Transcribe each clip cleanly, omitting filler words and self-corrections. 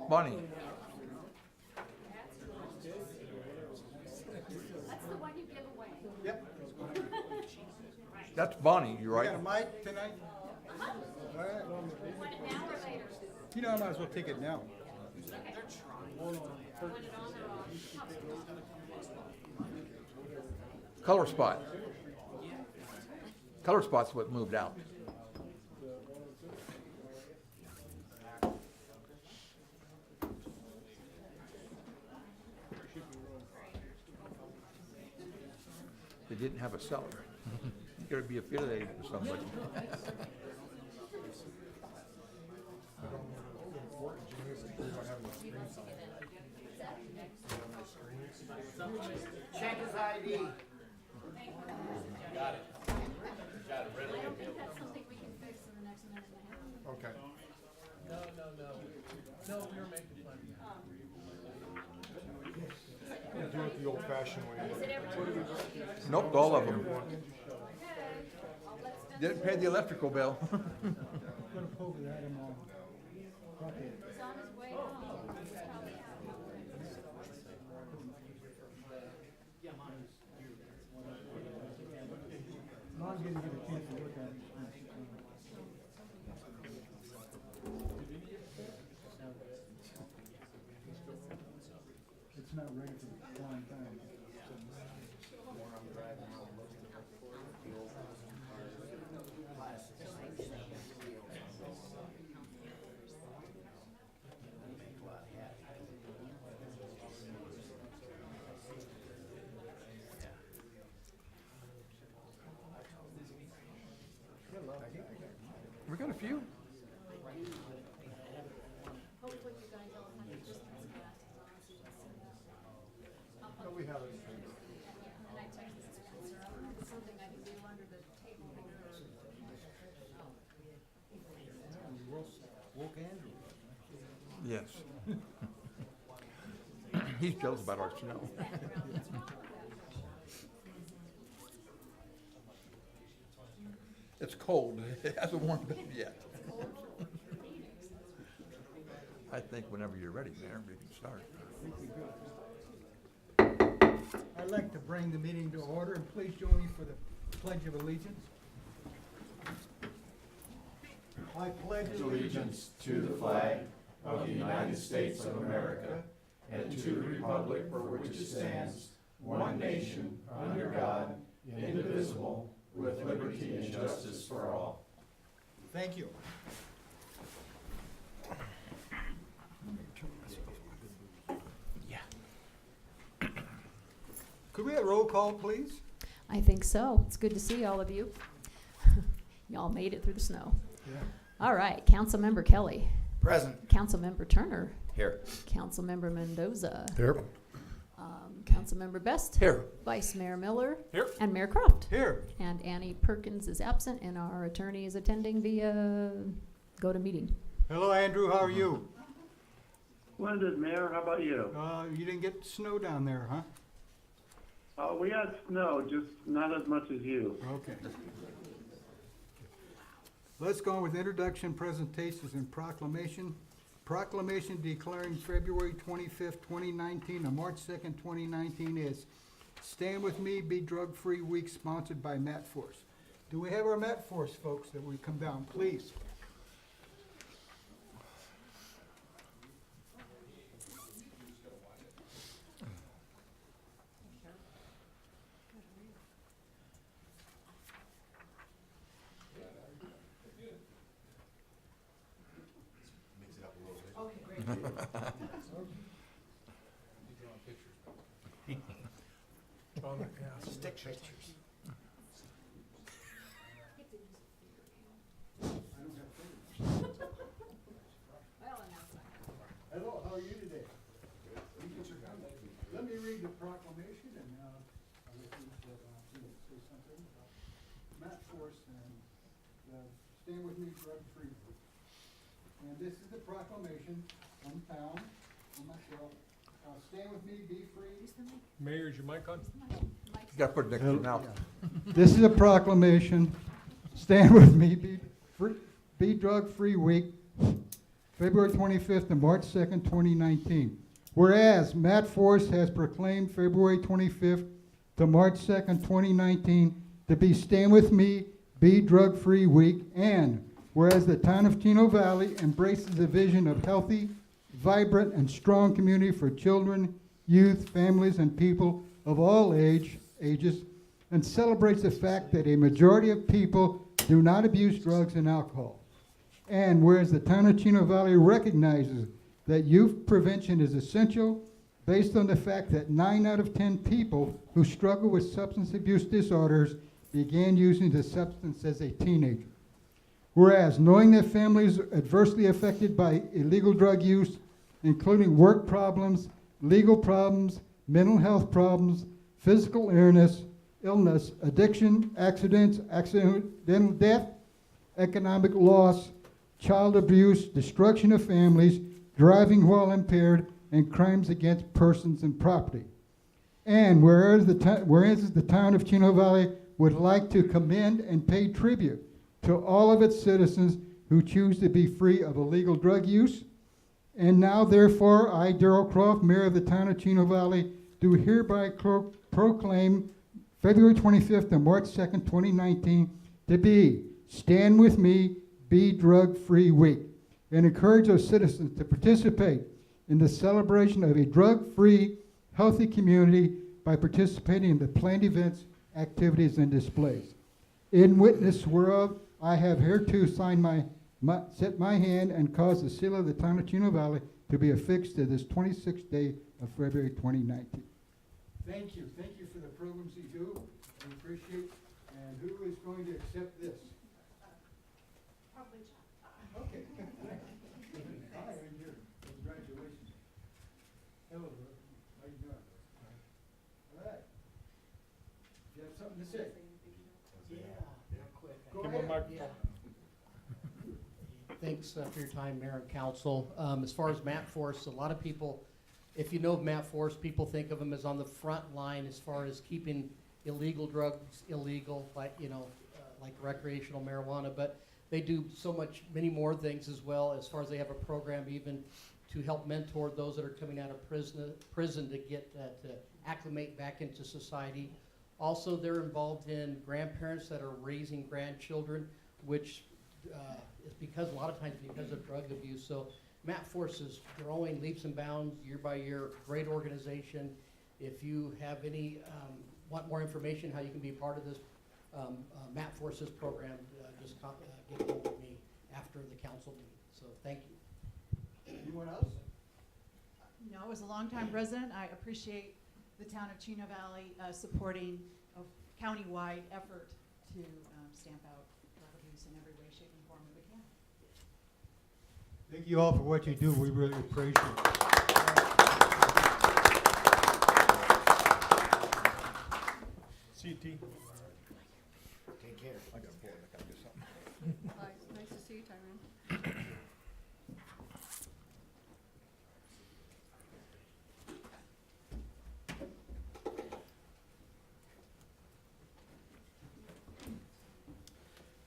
Bonnie. That's the one you give away. Yep. That's Bonnie, you You right? got a mic tonight? All right. Want it now or later? You know, I might as well take it now. Want it on or off? Color spot. Color spot's what moved out. They didn't have a cellar. You gotta be affiliated with somebody. Check his ID. I don't think that's something we can fix in the next minute and a half. Okay. No, we were making fun. Do it the old-fashioned way. Is it every Nope, all of them. Okay, I'll let Spencer. Didn't pay the electrical bill. He's on his way home. He's probably out. Mom didn't get a chance to look at it. It's not ready for prime time. We got a few. Hopefully you guys all have your Christmas glasses on so you can see that. No, we have it. And I texted Spencer, I don't know if it's something I can do under the table here or. Woke Andrew. Yes. He's jealous about our snow. It's cold. It hasn't warmed up yet. I think whenever you're ready, Mayor, we can start. I'd like to bring the meeting to order, and please join me for the Pledge of Allegiance. I pledge allegiance to the flag of the United States of America and to the republic for which it stands, one nation, under God, indivisible, with liberty and justice for all. Thank you. Could we have a roll call, please? I think so. It's good to see all of you. Y'all made it through the snow. Yeah. All right, Councilmember Kelly, Present. Councilmember Turner, Here. Councilmember Mendoza, Here. Councilmember Best, Here. Vice Mayor Miller, Here. and Mayor Croft. Here. And Annie Perkins is absent, and our attorney is attending via GoToMeeting. Hello, Andrew, how are you? Splendid, Mayor. How about you? You didn't get snow down there, huh? We had snow, just not as much as you. Okay. Let's go on with introduction, presentations, and proclamation. Proclamation declaring February 25th, 2019, and March 2nd, 2019 is Stand With Me, Be Drug-Free Week, sponsored by Matt Force. Do we have our Matt Force folks that would come down, please? Stick pictures. Hello, how are you today? Let me read the proclamation and I'll let you say something about Matt Force and Stand With Me Drug-Free. And this is the proclamation from town, from myself. Stand with me, be free. Mayor, is your mic on? You gotta put it next to your mouth. This is a proclamation, Stand With Me, be drug-free week, February 25th and March 2nd, 2019. Whereas Matt Forrest has proclaimed February 25th to March 2nd, 2019 to be Stand With Me, Be Drug-Free Week, and whereas the town of Chino Valley embraces the vision of healthy, vibrant, and strong community for children, youth, families, and people of all ages, and celebrates the fact that a majority of people do not abuse drugs and alcohol. And whereas the town of Chino Valley recognizes that youth prevention is essential based on the fact that 9 out of 10 people who struggle with substance abuse disorders began using the substance as a teenager. Whereas knowing that families adversely affected by illegal drug use, including work problems, legal problems, mental health problems, physical illness, addiction, accidents, accidental death, economic loss, child abuse, destruction of families, driving while impaired, and crimes against persons and property. And whereas the town of Chino Valley would like to commend and pay tribute to all of its citizens who choose to be free of illegal drug use. And now, therefore, I, Darrell Croft, Mayor of the town of Chino Valley, do hereby proclaim February 25th and March 2nd, 2019 to be Stand With Me, Be Drug-Free Week, and encourage our citizens to participate in the celebration of a drug-free, healthy community by participating in the planned events, activities, and displays. In witness whereof, I have hereto signed set my hand and caused the seal of the town of Chino Valley to be affixed to this 26th day of February 2019. Thank you. Thank you for the programs you do. We appreciate. And who is going to accept this? Probably John. Okay. Hi, I'm here. Congratulations. Hello, bro. How you doing? All right. You have something to say? Go Give him a ahead. microphone. Thanks for your time, Mayor and Council. As far as Matt Forrest, a lot of people, if you know of Matt Forrest, people think of him as on the front line as far as keeping illegal drugs illegal, like, like recreational marijuana. But they do many more things as well, as far as they have a program even to help mentor those that are coming out of prison to get to acclimate back into society. Also, they're involved in grandparents that are raising grandchildren, which is because a lot of times because of drug abuse. So Matt Force is growing leaps and bounds year by year. Great organization. If you have want more information how you can be part of this Matt Force's program, just get hold of me after the council meeting. So thank you. Anyone else? No, as a longtime resident, I appreciate the town of Chino Valley supporting a county-wide effort to stamp out drug abuse in every way, shape, and form that we can. Thank you all for what you do. We really appreciate it. See you, T. Take care. I got bored, I gotta do something. Nice to see you, Tyrone.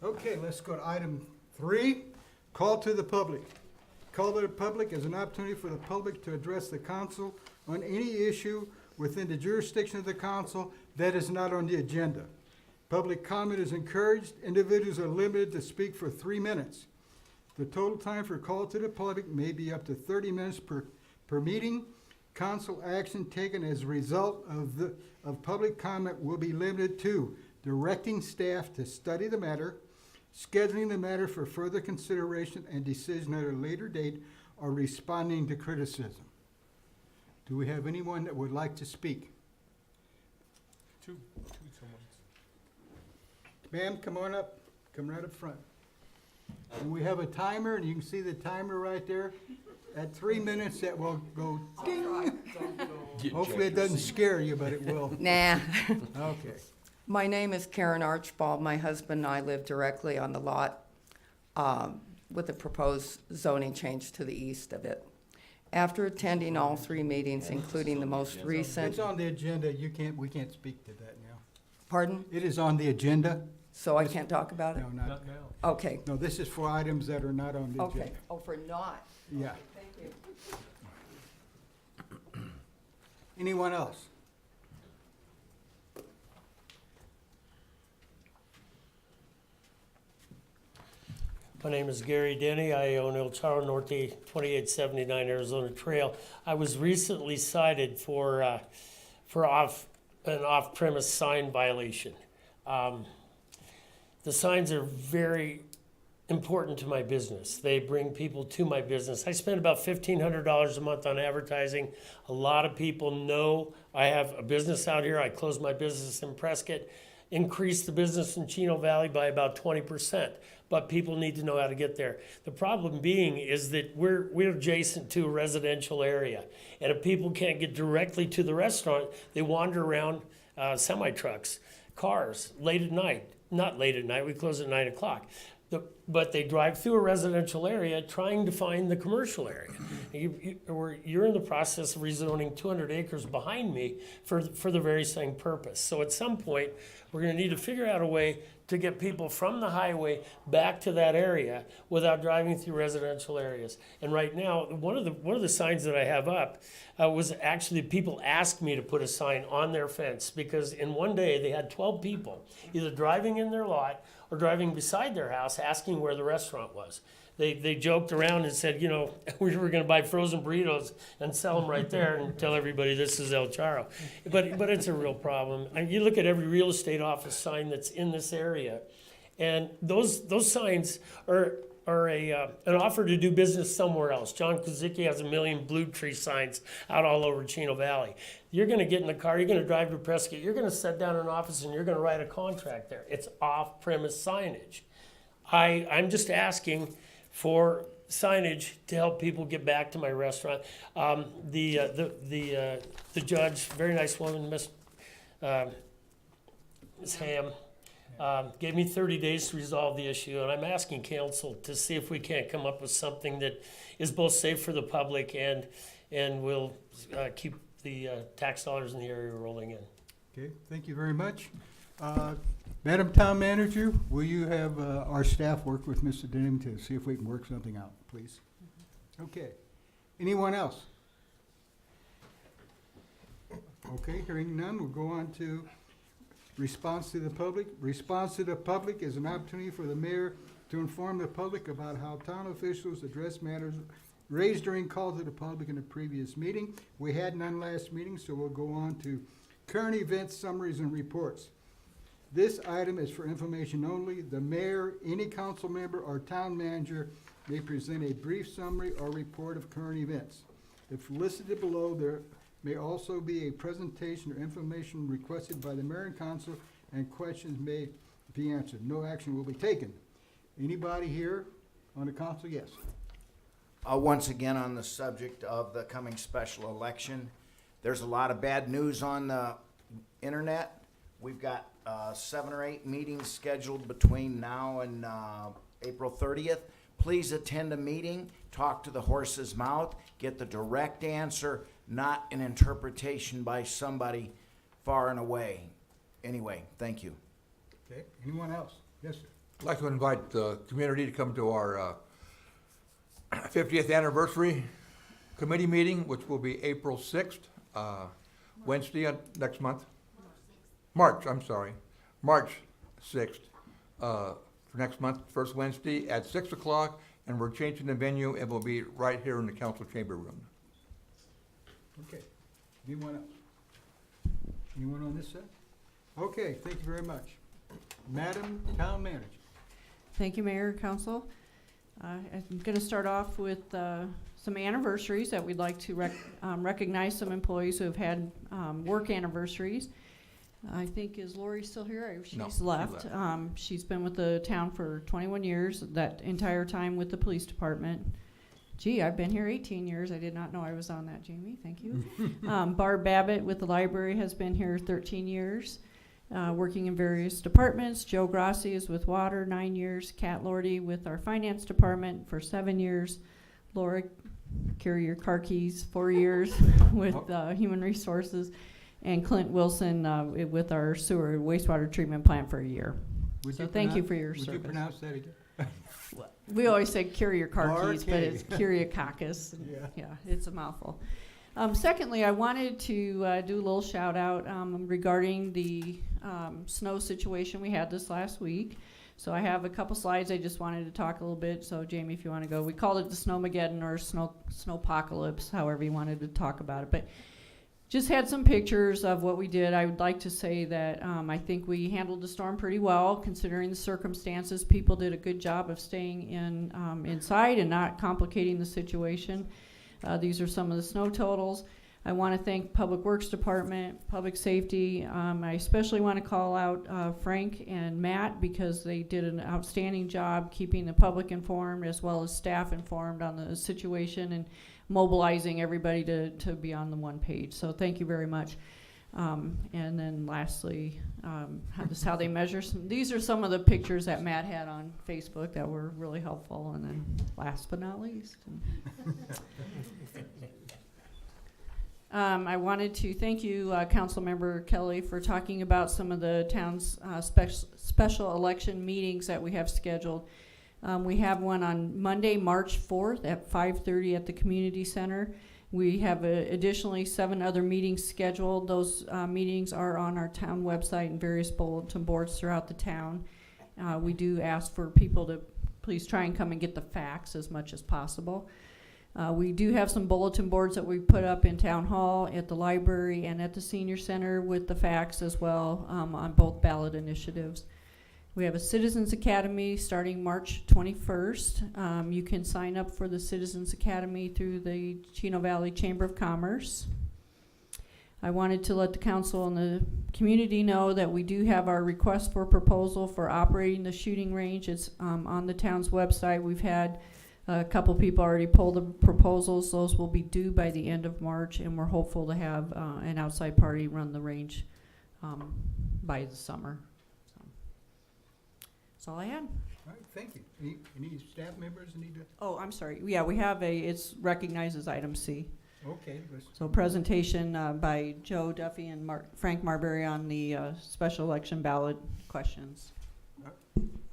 Okay, let's go to item 3, call to the public. Call to the public is an opportunity for the public to address the council on any issue within the jurisdiction of the council that is not on the agenda. Public comment is encouraged. Individuals are limited to speak for 3 minutes. The total time for call to the public may be up to 30 minutes per meeting. Council action taken as a result of public comment will be limited to directing staff to study the matter, scheduling the matter for further consideration and decision at a later date, or responding to criticism. Do we have anyone that would like to speak? Two someone. Ma'am, come on up. Come right up front. And we have a timer, and you can see the timer right there. At 3 minutes, that will go ding. Hopefully it doesn't scare you, but it will. Nah. Okay. My name is Karen Archibald. My husband and I live directly on the lot with the proposed zoning change to the east of it. After attending all 3 meetings, including the most recent, It's on the agenda. We can't speak to that now. pardon? It is on the agenda. So I can't talk about it? No, not, Not now. Okay, no, this is for items that are not on the agenda. okay. Oh, for not? Yeah. Thank you. Anyone else? My name is Gary Denny. I own El Charro Norte 2879 Arizona Trail. I was recently cited for an off-premise sign violation. The signs are very important to my business. They bring people to my business. I spend about $1,500 a month on advertising. A lot of people know I have a business out here. I closed my business in Prescott, increased the business in Chino Valley by about 20%. But people need to know how to get there. The problem being is that we're adjacent to a residential area. And if people can't get directly to the restaurant, they wander around semi-trucks, cars, late at night. Not late at night, we close at 9 o'clock. But they drive through a residential area trying to find the commercial area. You're in the process of rezoning 200 acres behind me for the very same purpose. So at some point, we're gonna need to figure out a way to get people from the highway back to that area without driving through residential areas. And right now, one of the signs that I have up was actually people asked me to put a sign on their fence because in one day they had 12 people either driving in their lot or driving beside their house asking where the restaurant was. They joked around and said, you know, we were going to buy frozen burritos and sell them right there and tell everybody this is El Charro. But it's a real problem. And you look at every real estate office sign that's in this area, and those signs are an offer to do business somewhere else. John Kuzicki has 1 million blue tree signs out all over Chino Valley. You're going to get in the car, you're going to drive to Prescott, you're going to sit down in an office and you're going to write a contract there. It's off-premise signage. I'm just asking for signage to help people get back to my restaurant. The judge, very nice woman, Miss Ham, gave me 30 days to resolve the issue, and I'm asking council to see if we can't come up with something that is both safe for the public and will keep the tax dollars in the area rolling in. Okay, thank you very much. Madam Town Manager, will you have our staff work with Mr. Denham to see if we can work something out, please? Okay. Anyone else? Okay, hearing none, we'll go on to response to the public. Response to the public is an opportunity for the mayor to inform the public about how town officials address matters raised during calls to the public in the previous meeting. We had none last meeting, so we'll go on to current events, summaries, and reports. This item is for information only. The mayor, any council member, or town manager may present a brief summary or report of current events. If listed below, there may also be a presentation or information requested by the mayor and council, and questions may be answered. No action will be taken. Anybody here on the council? Yes. Once again, on the subject of the coming special election, there's a lot of bad news on the internet. We've got 7 or 8 meetings scheduled between now and April 30th. Please attend a meeting, talk to the horse's mouth, get the direct answer, not an interpretation by somebody far and away. Anyway, thank you. Okay, anyone else? Yes, sir. I'd like to invite the community to come to our 50th anniversary committee meeting, which will be April 6th, Wednesday next month. March 6th, for next month, first Wednesday at 6 o'clock, and we're changing the venue. It will be right here in the council chamber room. Okay. Anyone else? Anyone on this side? Okay, thank you very much. Madam Town Manager. Thank you, Mayor and Council. I'm going to start off with some anniversaries that we'd like to recognize some employees who have had work anniversaries. I think, is Lori still here? She's No, she left. She's been with the town for 21 years, that entire time with the police department. Gee, I've been here 18 years. I did not know I was on that, Jamie. Thank you. Barb Babbitt with the library has been here 13 years, working in various departments. Joe Grassi is with water, 9 years. Kat Lordy with our finance department for 7 years. Laura, carry your car keys, 4 years with human resources. And Clint Wilson with our sewer wastewater treatment plant for a year. Would So thank you pronounce- for your Would you service. pronounce that again? We always say carry your car keys, but it's Barcade. Kyriakakis. Yeah. Yeah, it's a mouthful. Secondly, I wanted to do a little shout out regarding the snow situation we had this last week. So I have a couple slides. I just wanted to talk a little bit. So Jamie, if you want to go, we called it the Snowmageddon or Snowpocalypse, however you wanted to talk about it. But just had some pictures of what we did. I would like to say that I think we handled the storm pretty well, considering the circumstances. People did a good job of staying inside and not complicating the situation. These are some of the snow totals. I want to thank Public Works Department, Public Safety. I especially want to call out Frank and Matt because they did an outstanding job keeping the public informed as well as staff informed on the situation and mobilizing everybody to be on the one page. So thank you very much. And then lastly, how they measure. These are some of the pictures that Matt had on Facebook that were really helpful. And then last but not least. I wanted to thank you, Councilmember Kelly, for talking about some of the town's special election meetings that we have scheduled. We have one on Monday, March 4th at 5:30 at the Community Center. We have additionally 7 other meetings scheduled. Those meetings are on our town website and various bulletin boards throughout the town. We do ask for people to please try and come and get the facts as much as possible. We do have some bulletin boards that we put up in Town Hall, at the library, and at the Senior Center with the facts as well on both ballot initiatives. We have a Citizens Academy starting March 21st. You can sign up for the Citizens Academy through the Chino Valley Chamber of Commerce. I wanted to let the council and the community know that we do have our request for proposal for operating the shooting range. It's on the town's website. We've had a couple people already pull the proposals. Those will be due by the end of March, and we're hopeful to have an outside party run the range by the summer. So, that's all I had. All right, thank you. Any staff members need to? Oh, I'm sorry. Yeah, we have it's recognized as item C. Okay, let's. So presentation by Joe Duffy and Frank Marbury on the special election ballot questions.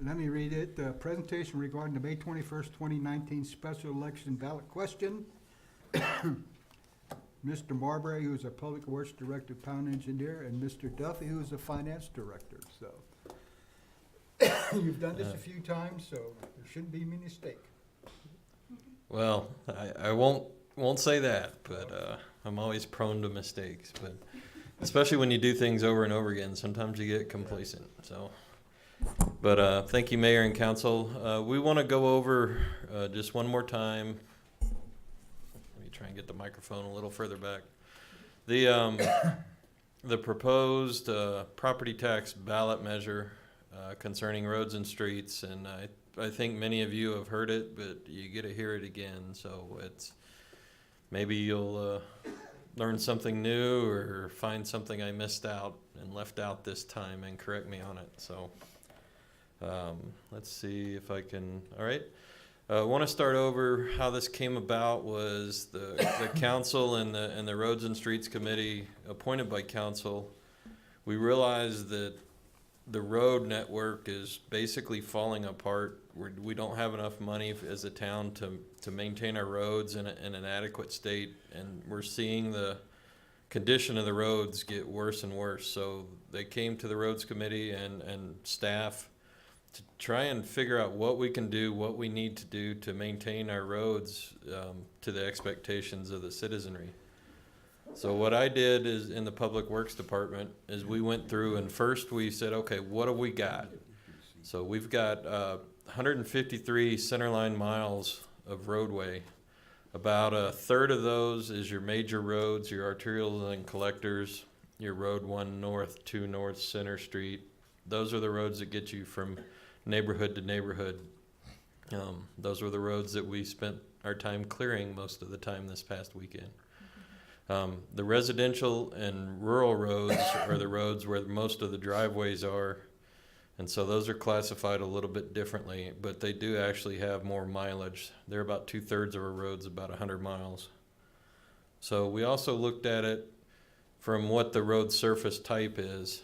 Let me read it. The presentation regarding the May 21st, 2019 special election ballot question. Mr. Marbury, who is a Public Works Director, Town Engineer, and Mr. Duffy, who is a Finance Director. So you've done this a few times, so there shouldn't be any mistake. Well, I won't say that, but I'm always prone to mistakes. But especially when you do things over and over again, sometimes you get complacent. So. But thank you, Mayor and Council. We want to go over just one more time. Let me try and get the microphone a little further back. The proposed property tax ballot measure concerning roads and streets, and I think many of you have heard it, but you get to hear it again. So it's maybe you'll learn something new or find something I missed out and left out this time and correct me on it. So. Let's see if I can. All right. I want to start over. How this came about was the council and the Roads and Streets Committee appointed by council. We realized that the road network is basically falling apart. We don't have enough money as a town to maintain our roads in an adequate state, and we're seeing the condition of the roads get worse and worse. So they came to the Roads Committee and staff to try and figure out what we can do, what we need to do to maintain our roads to the expectations of the citizenry. So what I did is in the Public Works Department is we went through and first we said, okay, what have we got? So we've got 153 centerline miles of roadway. About a third of those is your major roads, your arterials and collectors, your Road 1 North, 2 North, Center Street. Those are the roads that get you from neighborhood to neighborhood. Those were the roads that we spent our time clearing most of the time this past weekend. The residential and rural roads are the roads where most of the driveways are, and so those are classified a little bit differently, but they do actually have more mileage. They're about 2/3 of our roads, about 100 miles. So we also looked at it from what the road surface type is.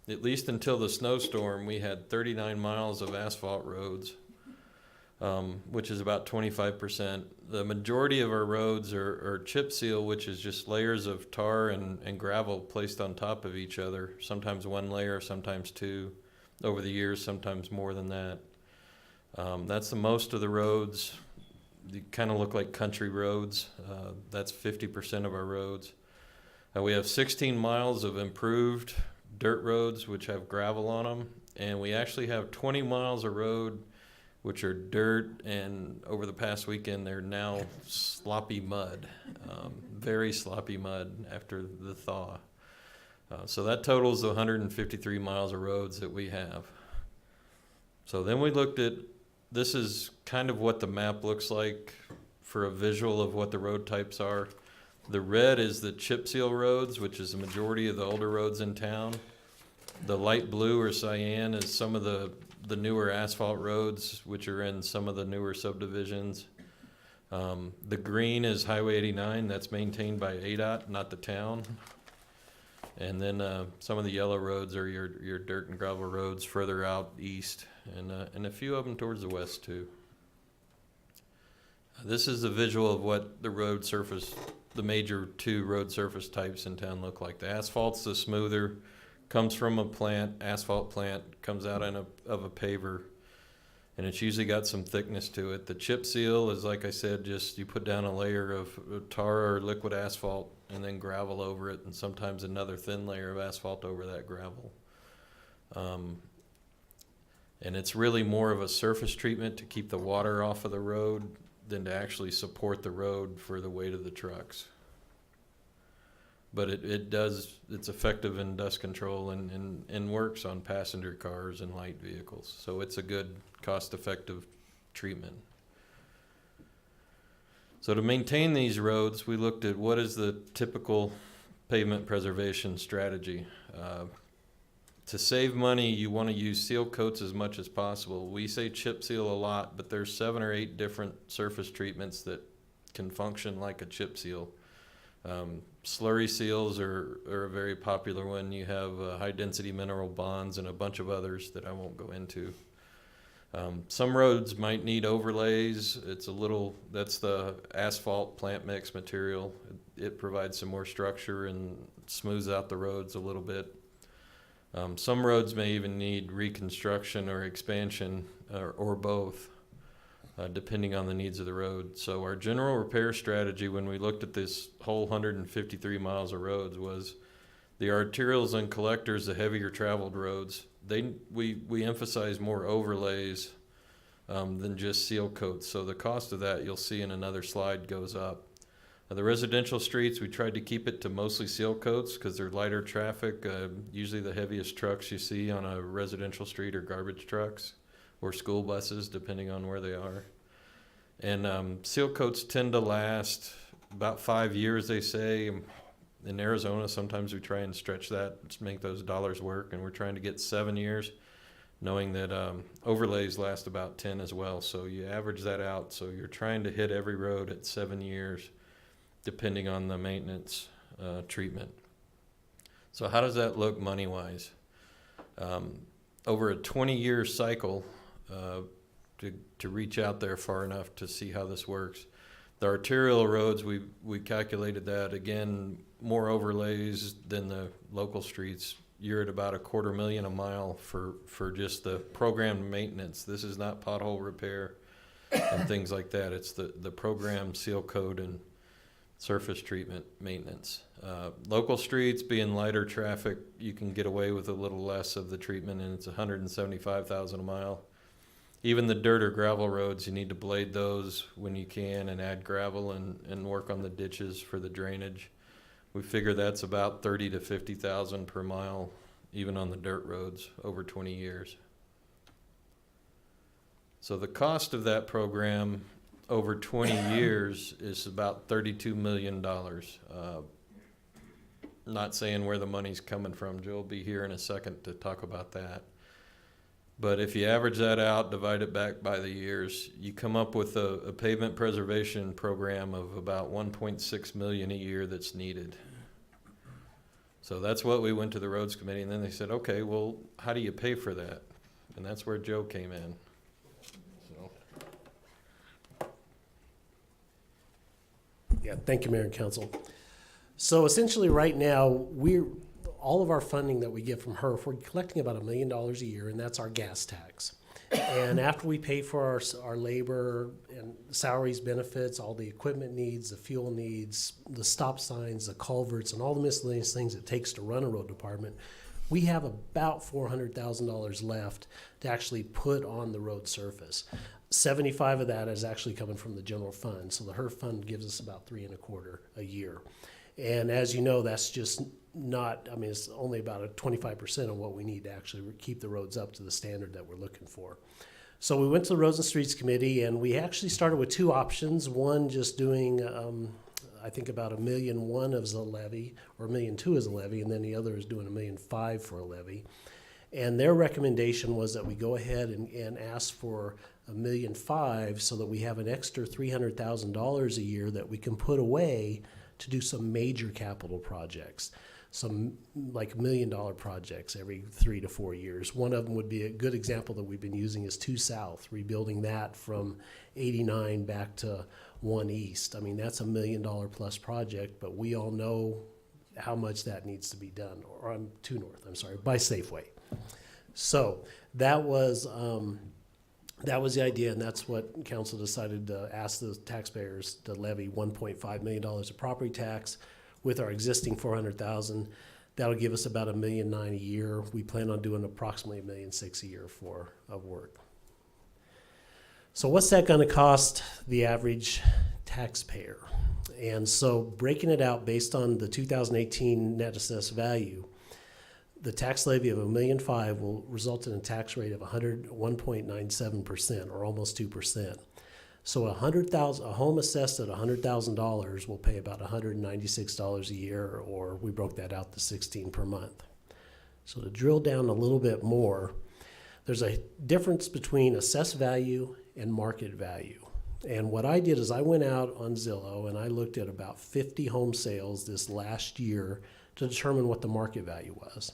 at least until the snowstorm, we had 39 miles of asphalt roads, which is about 25%. The majority of our roads are chip seal, which is just layers of tar and gravel placed on top of each other, sometimes one layer, sometimes two. Over the years, sometimes more than that. That's the most of the roads. They kind of look like country roads. That's 50% of our roads. We have 16 miles of improved dirt roads, which have gravel on them. And we actually have 20 miles of road, which are dirt. And over the past weekend, they're now sloppy mud, very sloppy mud after the thaw. So that totals the 153 miles of roads that we have. So then we looked at, this is kind of what the map looks like for a visual of what the road types are. The red is the chip seal roads, which is the majority of the older roads in town. The light blue or cyan is some of the newer asphalt roads, which are in some of the newer subdivisions. The green is Highway 89, that's maintained by ADOT, not the town. And then some of the yellow roads are your dirt and gravel roads further out east, and a few of them towards the west too. This is a visual of what the road surface, the major two road surface types in town look like. The asphalt's the smoother, comes from a plant, asphalt plant, comes out of a paver, and it's usually got some thickness to it. The chip seal is, like I said, just you put down a layer of tar or liquid asphalt and then gravel over it, and sometimes another thin layer of asphalt over that gravel. And it's really more of a surface treatment to keep the water off of the road than to actually support the road for the weight of the trucks. But it's effective in dust control and works on passenger cars and light vehicles. So it's a good, cost-effective treatment. So to maintain these roads, we looked at what is the typical pavement preservation strategy. To save money, you want to use seal coats as much as possible. We say chip seal a lot, but there's 7 or 8 different surface treatments that can function like a chip seal. Slurry seals are a very popular one. You have high-density mineral bonds and a bunch of others that I won't go into. Some roads might need overlays. That's the asphalt plant mix material. It provides some more structure and smooths out the roads a little bit. Some roads may even need reconstruction or expansion or both, depending on the needs of the road. So our general repair strategy when we looked at this whole 153 miles of roads was the arterials and collectors, the heavier traveled roads. We emphasize more overlays than just seal coats. So the cost of that, you'll see in another slide, goes up. The residential streets, we tried to keep it to mostly seal coats because they're lighter traffic. Usually the heaviest trucks you see on a residential street are garbage trucks or school buses, depending on where they are. And seal coats tend to last about 5 years, they say. In Arizona, sometimes we try and stretch that to make those dollars work, and we're trying to get 7 years, knowing that overlays last about 10 as well. So you average that out. So you're trying to hit every road at 7 years, depending on the maintenance treatment. So how does that look money-wise? Over a 20-year cycle, to reach out there far enough to see how this works. The arterial roads, we calculated that, again, more overlays than the local streets. You're at about $250,000 a mile for just the programmed maintenance. This is not pothole repair and things like that. It's the programmed seal coat and surface treatment maintenance. Local streets, being lighter traffic, you can get away with a little less of the treatment, and it's $175,000 a mile. Even the dirt or gravel roads, you need to blade those when you can and add gravel and work on the ditches for the drainage. We figure that's about $30,000 to $50,000 per mile, even on the dirt roads over 20 years. So the cost of that program over 20 years is about $32 million. Not saying where the money's coming from. Joe will be here in a second to talk about that. But if you average that out, divide it back by the years, you come up with a pavement preservation program of about $1.6 million a year that's needed. So that's what we went to the roads committee, and then they said, okay, well, how do you pay for that? And that's where Joe came in. So, Yeah, thank you, Mayor and Council. So essentially, right now, all of our funding that we get from HERF, we're collecting about $1 million a year, and that's our gas tax. And after we pay for our labor and salaries, benefits, all the equipment needs, the fuel needs, the stop signs, the culverts, and all the miscellaneous things it takes to run a road department, we have about $400,000 left to actually put on the road surface. 75 of that is actually coming from the general fund. So the HERF fund gives us about $3.25 a year. And as you know, that's just not, I mean, it's only about a 25% of what we need to actually keep the roads up to the standard that we're looking for. So we went to the Roads and Streets Committee, and we actually started with two options. One, just doing, I think about $1.1 million as a levy, or $1.2 million as a levy, and then the other is doing $1.5 million for a levy. And their recommendation was that we go ahead and ask for $1.5 million so that we have an extra $300,000 a year that we can put away to do some major capital projects, some like $1 million projects every 3 to 4 years. One of them would be a good example that we've been using is 2 South, rebuilding that from 89 back to 1 East. I mean, that's $1 million plus project, but we all know how much that needs to be done, or on 2 North, I'm sorry, by Safeway. So that was the idea, and that's what council decided to ask the taxpayers to levy $1.5 million of property tax with our existing $400,000. That'll give us about $1.9 million a year. We plan on doing approximately $1.6 million a year of work. So what's that going to cost the average taxpayer? And so breaking it out based on the 2018 net assessed value, the tax levy of $1.5 million will result in a tax rate of 1.97%, or almost 2%. So a home assessed at $100,000 will pay about $196 a year, or we broke that out to $16 per month. So to drill down a little bit more, there's a difference between assessed value and market value. And what I did is I went out on Zillow and I looked at about 50 home sales this last year to determine what the market value was.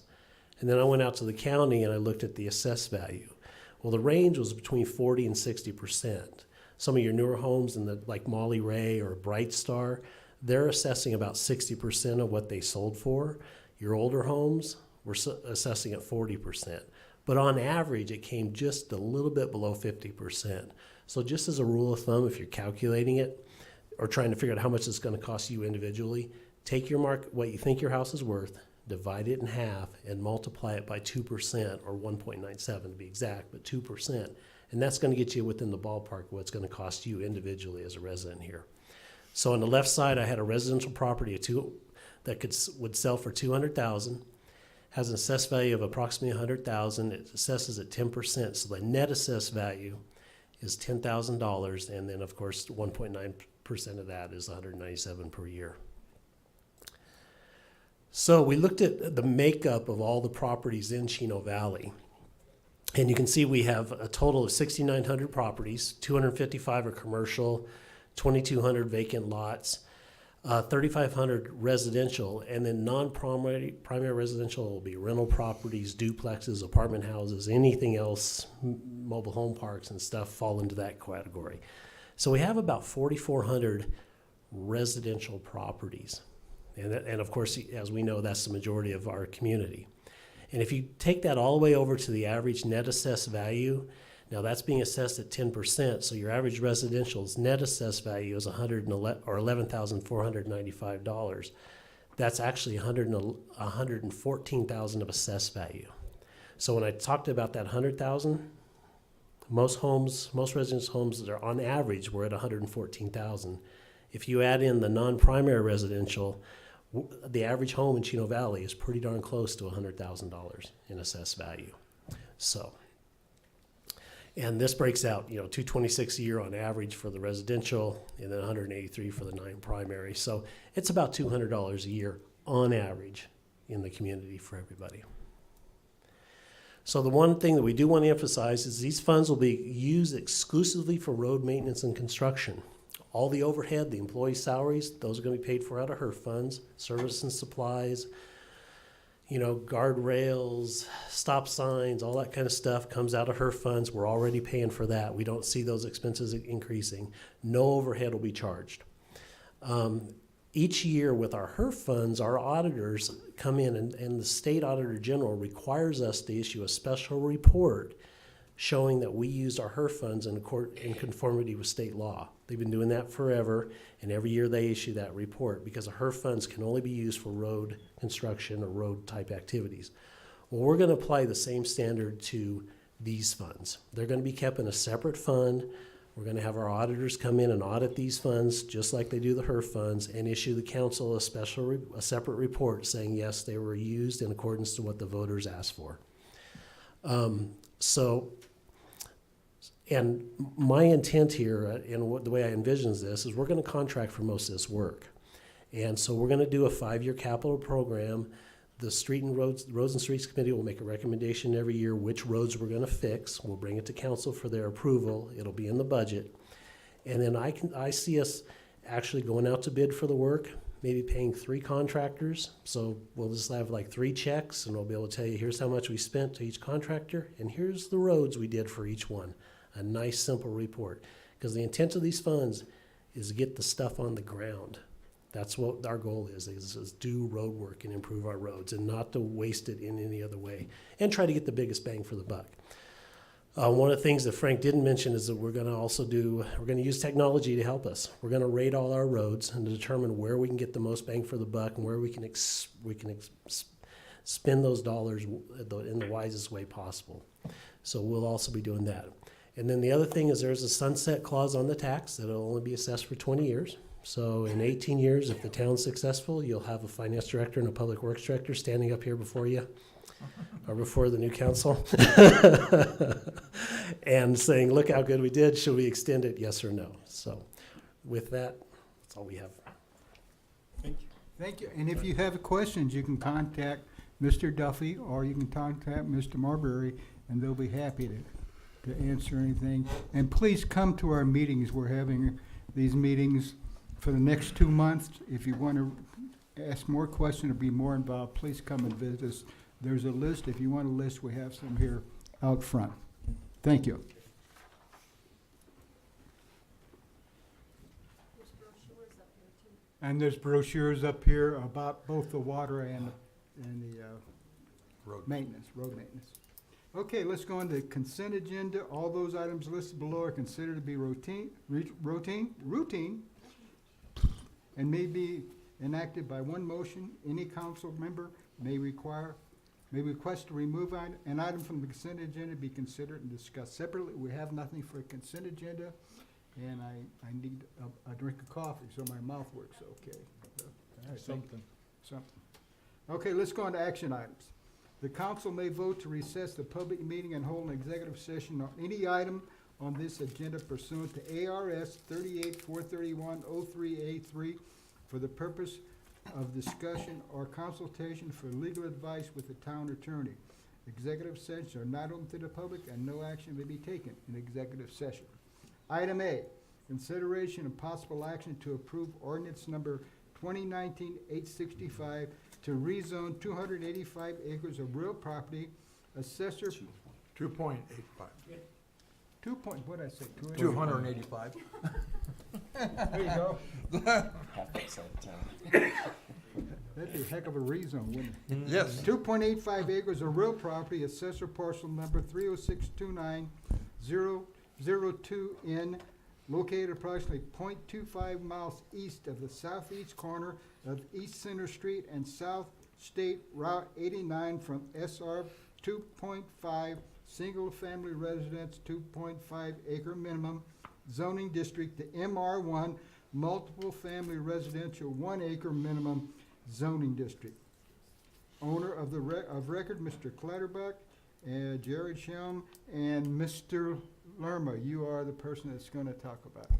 And then I went out to the county and I looked at the assessed value. Well, the range was between 40 and 60%. Some of your newer homes like Molly Ray or Bright Star, they're assessing about 60% of what they sold for. Your older homes were assessing at 40%. But on average, it came just a little bit below 50%. So just as a rule of thumb, if you're calculating it or trying to figure out how much it's going to cost you individually, take your what you think your house is worth, divide it in half, and multiply it by 2%, or 1.97 to be exact, but 2%. And that's going to get you within the ballpark of what's going to cost you individually as a resident here. So on the left side, I had a residential property that would sell for $200,000, has an assessed value of approximately $100,000. It assesses at 10%, so the net assessed value is $10,000, and then of course 1.9% of that is $197 per year. So we looked at the makeup of all the properties in Chino Valley. And you can see we have a total of 6,900 properties, 255 are commercial, 2,200 vacant lots, 3,500 residential, and then non-primary residential will be rental properties, duplexes, apartment houses, anything else, mobile home parks and stuff fall into that category. So we have about 4,400 residential properties. And of course, as we know, that's the majority of our community. And if you take that all the way over to the average net assessed value, now that's being assessed at 10%, so your average residential's net assessed value is $11,495. That's actually $114,000 of assessed value. So when I talked about that $100,000, most residential homes that are on average were at $114,000. If you add in the non-primary residential, the average home in Chino Valley is pretty darn close to $100,000 in assessed value. So, and this breaks out, $226 a year on average for the residential, and then $183 for the non-primary. So it's about $200 a year on average in the community for everybody. So the one thing that we do want to emphasize is these funds will be used exclusively for road maintenance and construction. All the overhead, the employee salaries, those are going to be paid for out of HERF funds, service and supplies, you know, guardrails, stop signs, all that kind of stuff comes out of her funds. We're already paying for that. We don't see those expenses increasing. No overhead will be charged. Each year with our HERF funds, our auditors come in and the state auditor general requires us to issue a special report showing that we used our HERF funds in conformity with state law. They've been doing that forever, and every year they issue that report because the HERF funds can only be used for road construction or road type activities. Well, we're going to apply the same standard to these funds. They're going to be kept in a separate fund. We're going to have our auditors come in and audit these funds just like they do the HERF funds and issue the council a separate report saying, yes, they were used in accordance to what the voters asked for. And my intent here, and the way I envision this, is we're going to contract for most of this work. And so we're going to do a 5-year capital program. The Roads and Streets Committee will make a recommendation every year which roads we're going to fix. We'll bring it to council for their approval. It'll be in the budget. And then I see us actually going out to bid for the work, maybe paying 3 contractors. So we'll just have like 3 checks, and we'll be able to tell you, here's how much we spent to each contractor, and here's the roads we did for each one. A nice, simple report. Because the intent of these funds is to get the stuff on the ground. That's what our goal is do road work and improve our roads and not to waste it in any other way and try to get the biggest bang for the buck. One of the things that Frank didn't mention is that we're going to use technology to help us. We're going to rate all our roads and determine where we can get the most bang for the buck and where we can spend those dollars in the wisest way possible. So we'll also be doing that. And then the other thing is there's a sunset clause on the tax that will only be assessed for 20 years. So in 18 years, if the town's successful, you'll have a finance director and a public works director standing up here before you, or before the new council, and saying, look how good we did. Should we extend it, yes or no? So with that, that's all we have. Thank you. Thank you. And if you have questions, you can contact Mr. Duffy or you can contact Mr. Marbury, and they'll be happy to answer anything. And please come to our meetings. We're having these meetings for the next 2 months. If you want to ask more questions or be more involved, please come and visit us. There's a list. If you want a list, we have some here out front. Thank you. There's brochures up here too. And there's brochures up here about both the water and the road maintenance. Okay, let's go on to the consent agenda. All those items listed below are considered to be routine, and may be enacted by one motion. Any council member may request to remove an item from the consent agenda, be considered and discussed separately. We have nothing for a consent agenda, and I need a drink of coffee so my mouth works okay. Something. Okay, let's go on to action items. The council may vote to recess the public meeting and hold an executive session on any item on this agenda pursuant to ARS 38-431-03A3 for the purpose of discussion or consultation for legal advice with the town attorney. Executive sessions are not open to the public and no action may be taken in executive session. Item A, consideration and possible action to approve ordinance number 2019-865 to rezone 285 acres of real property, assessor 2.85. 285. There you go. That'd be a heck of a rezone, wouldn't it? Yes. 2.85 acres of real property, assessor parcel number 30629-002N, located approximately 0.25 miles east of the southeast corner of East Center Street and South State Route 89 from SR 2.5 single-family residence 2.5 acre minimum zoning district to MR1 multiple family residential 1 acre minimum zoning district. Owner of the record, Mr. Clatterbuck, Jared Shelm, and Mr. Lerma. You are the person that's going to talk about it.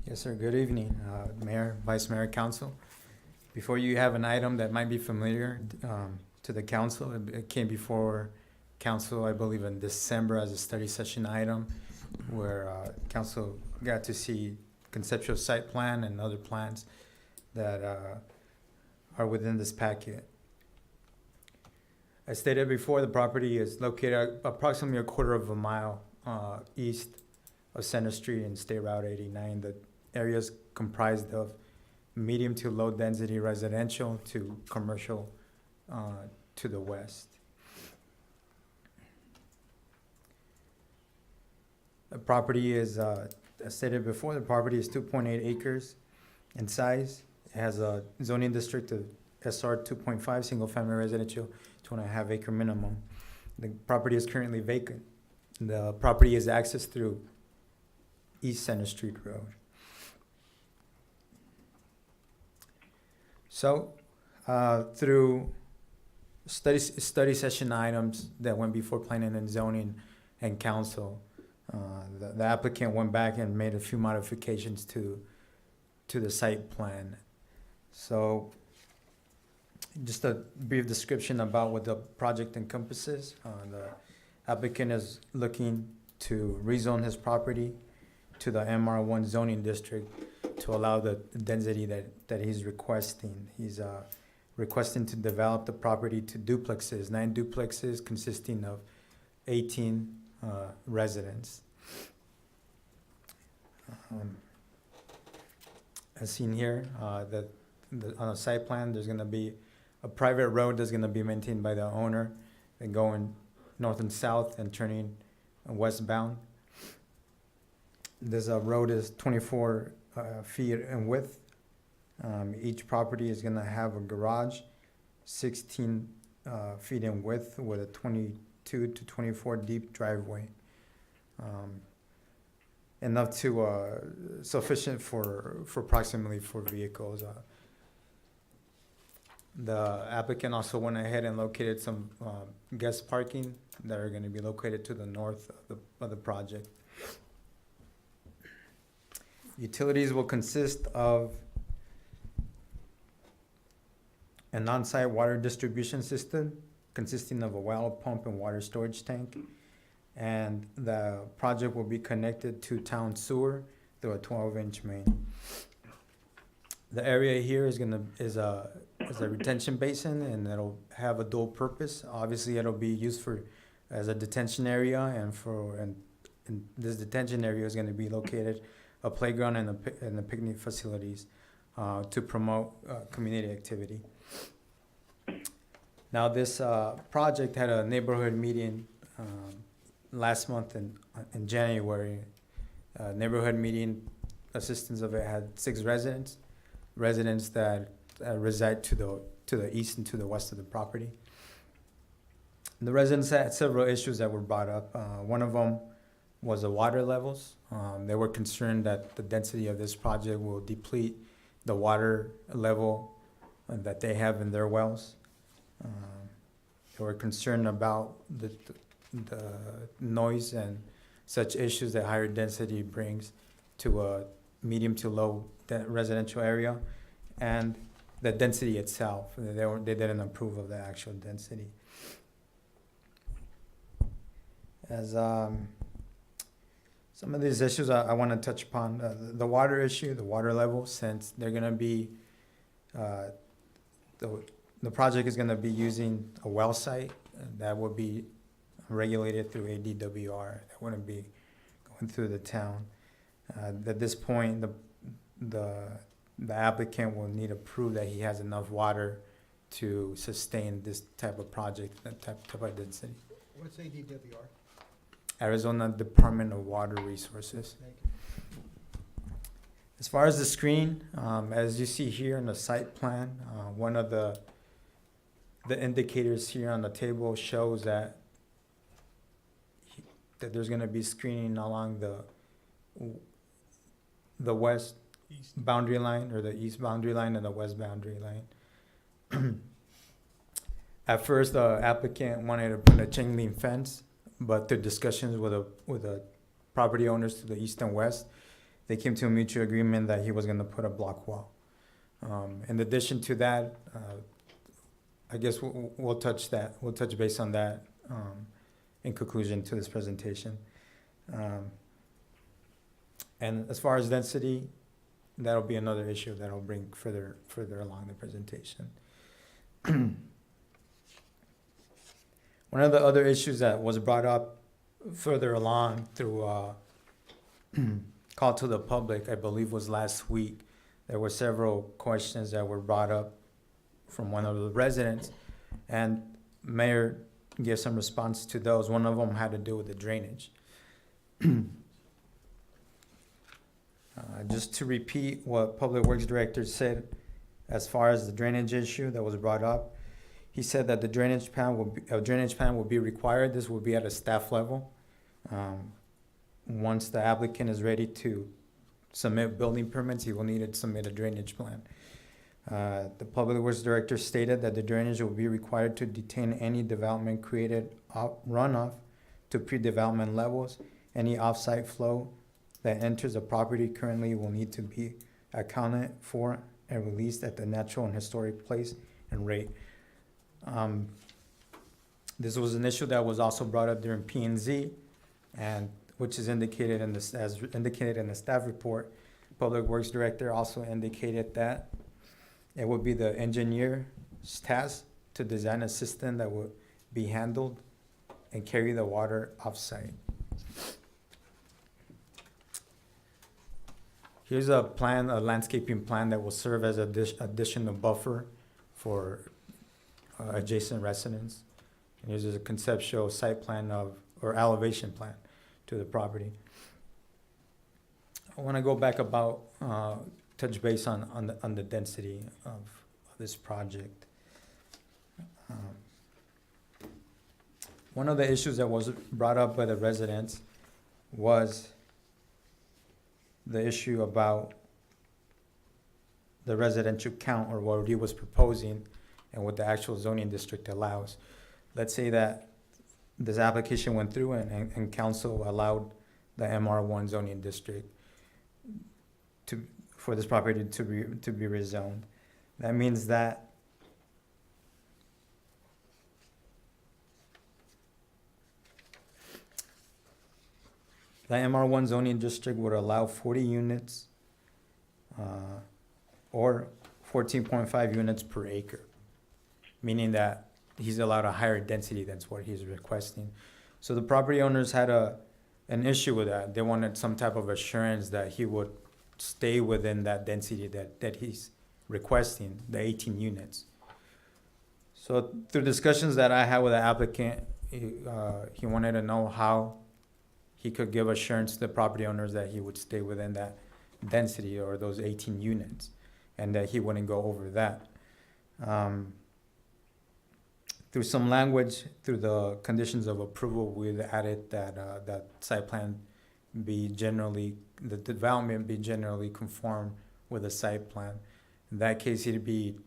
Yes, sir. Good evening, Mayor, Vice Mayor, Council. Before you have an item that might be familiar to the council, it came before council, I believe, in December as a study session item, where council got to see conceptual site plan and other plans that are within this packet. As stated before, the property is located approximately a quarter of a mile east of Center Street and State Route 89. The area is comprised of medium to low density residential to commercial to the west. The property is, as stated before, the property is 2.8 acres in size. It has a zoning district of SR 2.5, single family residential, 2.5 acre minimum. The property is currently vacant. The property is accessed through East Center Street Road. So, through study session items that went before planning and zoning and council, the applicant went back and made a few modifications to the site plan. So, just a brief description about what the project encompasses. The applicant is looking to rezone his property to the MR1 zoning district to allow the density that he's requesting. He's requesting to develop the property to duplexes, 9 duplexes consisting of 18 residents. As seen here, on the site plan, there's going to be a private road that's going to be maintained by the owner and going north and south and turning westbound. This road is 24 feet in width. Each property is going to have a garage 16 feet in width with a 22 to 24 deep driveway. Enough to sufficient for approximately 4 vehicles. The applicant also went ahead and located some guest parking that are going to be located to the north of the project. Utilities will consist of an on-site water distribution system consisting of a well pump and water storage tank. And the project will be connected to town sewer through a 12-inch main. The area here is a retention basin, and it'll have a dual purpose. Obviously, it'll be used as a detention area, and this detention area is going to be located a playground and the picnic facilities to promote community activity. Now, this project had a neighborhood meeting last month in January. Neighborhood meeting assistance of it had 6 residents that reside to the east and to the west of the property. The residents had several issues that were brought up. One of them was the water levels. They were concerned that the density of this project will deplete the water level that they have in their wells. They were concerned about the noise and such issues that higher density brings to a medium to low residential area, and the density itself. They didn't approve of the actual density. As some of these issues I want to touch upon, the water issue, the water level, since they're going to be, the project is going to be using a well site that will be regulated through ADWR. That wouldn't be going through the town. At this point, the applicant will need to prove that he has enough water to sustain this type of project, that type of density. What's ADWR? Arizona Department of Water Resources. As far as the screen, as you see here in the site plan, one of the indicators here on the table shows that there's going to be screening along the west boundary line, or the east boundary line, and the west boundary line. At first, the applicant wanted to put a chain link fence, but through discussions with the property owners to the east and west, they came to a mutual agreement that he was going to put a block wall. In addition to that, I guess we'll touch base on that in conclusion to this presentation. And as far as density, that'll be another issue that I'll bring further along the presentation. One of the other issues that was brought up further along through call to the public, I believe was last week. There were several questions that were brought up from one of the residents, and Mayor gave some response to those. One of them had to do with the drainage. Just to repeat what Public Works Director said as far as the drainage issue that was brought up, he said that the drainage plan will be required. This will be at a staff level. Once the applicant is ready to submit building permits, he will need to submit a drainage plan. The Public Works Director stated that the drainage will be required to detain any development created runoff to pre-development levels. Any off-site flow that enters the property currently will need to be accounted for and released at the natural and historic place and rate. This was an issue that was also brought up during P&Z, and which is indicated in the, as indicated in the staff report. Public Works Director also indicated that it would be the engineer's task to design a system that would be handled and carry the water off-site. Here's a plan, a landscaping plan that will serve as additional buffer for adjacent residents. And here's a conceptual site plan or elevation plan to the property. I want to go back about touch base on the density of this project. One of the issues that was brought up by the residents was the issue about the residential count, or what he was proposing and what the actual zoning district allows. Let's say that this application went through and council allowed the MR1 zoning district for this property to be rezoned. That means that the MR1 zoning district would allow 40 units or 14.5 units per acre, meaning that he's allowed a higher density than what he's requesting. So the property owners had an issue with that. They wanted some type of assurance that he would stay within that density that he's requesting, the 18 units. So through discussions that I had with the applicant, he wanted to know how he could give assurance to the property owners that he would stay within that density or those 18 units and that he wouldn't go over that. Through some language, through the conditions of approval, we added that that site plan be generally, the development be generally conform with the site plan. In that case, he'd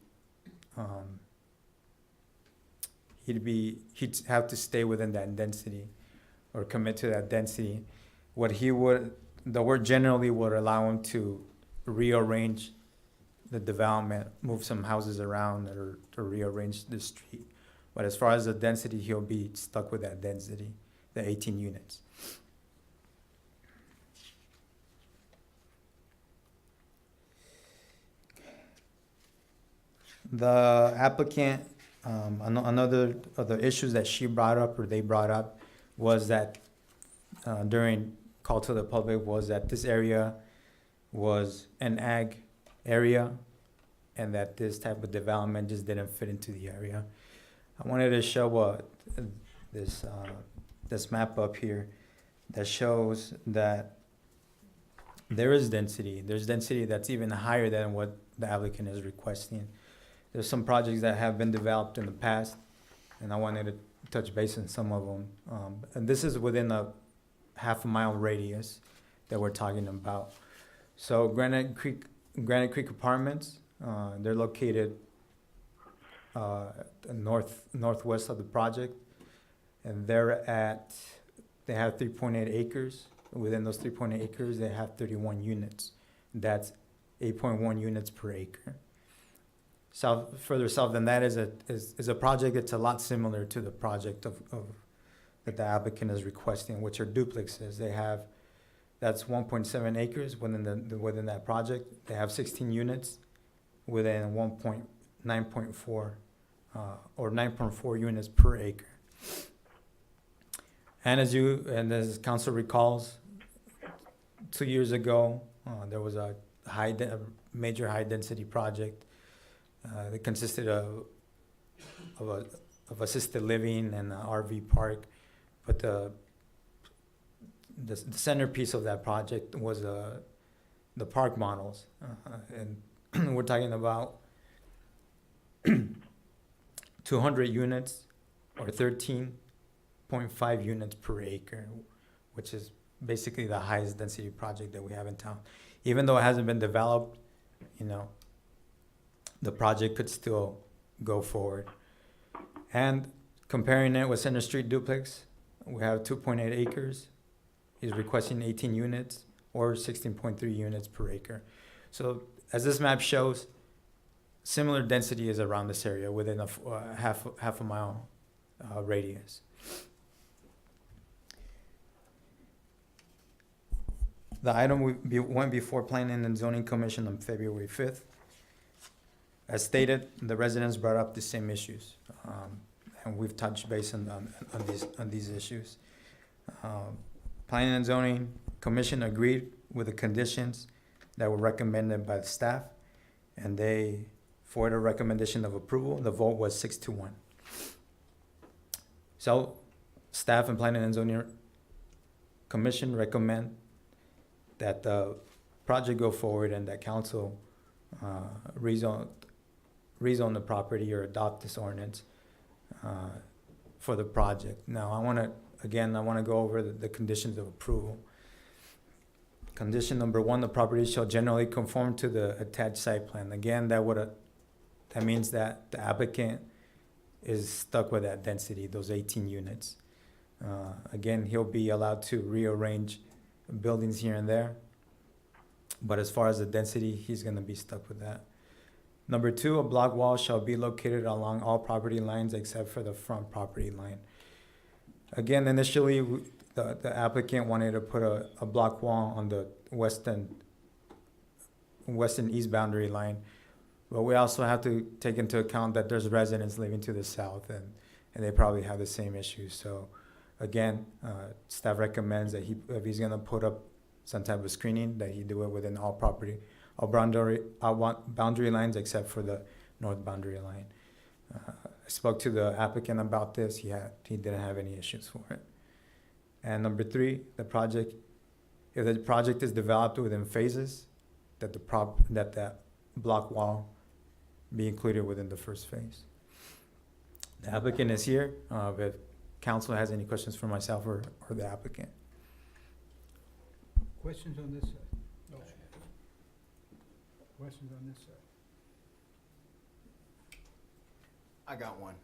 have to stay within that density or commit to that density. The word generally would allow him to rearrange the development, move some houses around or rearrange the street. But as far as the density, he'll be stuck with that density, the 18 units. The applicant, another of the issues that she brought up or they brought up was that during call to the public was that this area was an ag area and that this type of development just didn't fit into the area. I wanted to show this map up here that shows that there is density. There's density that's even higher than what the applicant is requesting. There's some projects that have been developed in the past, and I wanted to touch base on some of them. And this is within a half-a-mile radius that we're talking about. So Granite Creek Apartments, they're located northwest of the project, and they have 3.8 acres. Within those 3.8 acres, they have 31 units. That's 8.1 units per acre. Further south than that is a project that's a lot similar to the project that the applicant is requesting, which are duplexes. That's 1.7 acres within that project. They have 16 units within 9.4 or 9.4 units per acre. as council recalls, 2 years ago, there was a major high-density project that consisted of assisted living and an RV park, but the centerpiece of that project was the park models, and we're talking about 200 units or 13.5 units per acre, which is basically the highest density project that we have in town. Even though it hasn't been developed, the project could still go forward. And comparing it with Center Street Duplex, we have 2.8 acres. He's requesting 18 units or 16.3 units per acre. So as this map shows, similar density is around this area within a half a mile radius. The item went before Planning and Zoning Commission on February 5th. As stated, the residents brought up the same issues, and we've touched base on these issues. Planning and Zoning Commission agreed with the conditions that were recommended by the staff, and they forwarded a recommendation of approval. The vote was 6-1. So, staff and Planning and Zoning Commission recommend that the project go forward and that council rezone the property or adopt this ordinance for the project. Now, I want to go over the conditions of approval. Condition number 1, the property shall generally conform to the attached site plan. Again, that means that the applicant is stuck with that density, those 18 units. Again, he'll be allowed to rearrange buildings here and there, but as far as the density, he's going to be stuck with that. Number 2, a block wall shall be located along all property lines except for the front property line. Again, initially, the applicant wanted to put a block wall on the western east boundary line, but we also have to take into account that there's residents living to the south, and they probably have the same issues. So again, staff recommends that if he's going to put up some type of screening, that he do it within all boundary lines except for the north boundary line. I spoke to the applicant about this. He didn't have any issues for it. And number 3, if the project is developed within phases, that that block wall be included within the first phase. The applicant is here. If council has any questions for myself or the applicant. Questions on this side? No. Questions on this side? I got one.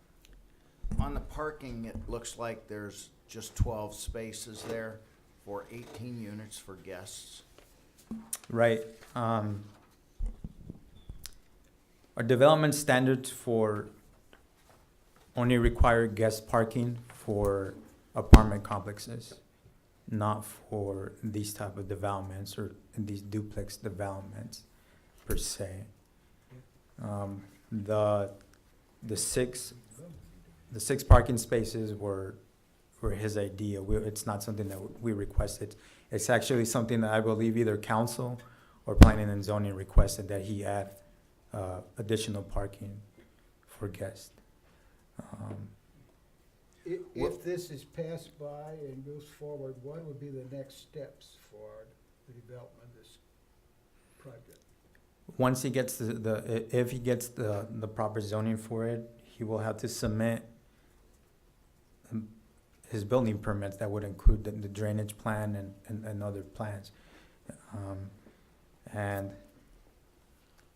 On the parking, it looks like there's just 12 spaces there for 18 units for guests. Right. Our development standards for only require guest parking for apartment complexes, not for these type of developments or these duplex developments per se. The six parking spaces were his idea. It's not something that we requested. It's actually something that I believe either council or planning and zoning requested, that he add additional parking for guests. If this is passed by and goes forward, what would be the next steps for the development of this project? Once he gets if he gets the proper zoning for it, he will have to submit his building permits that would include the drainage plan and other plans. And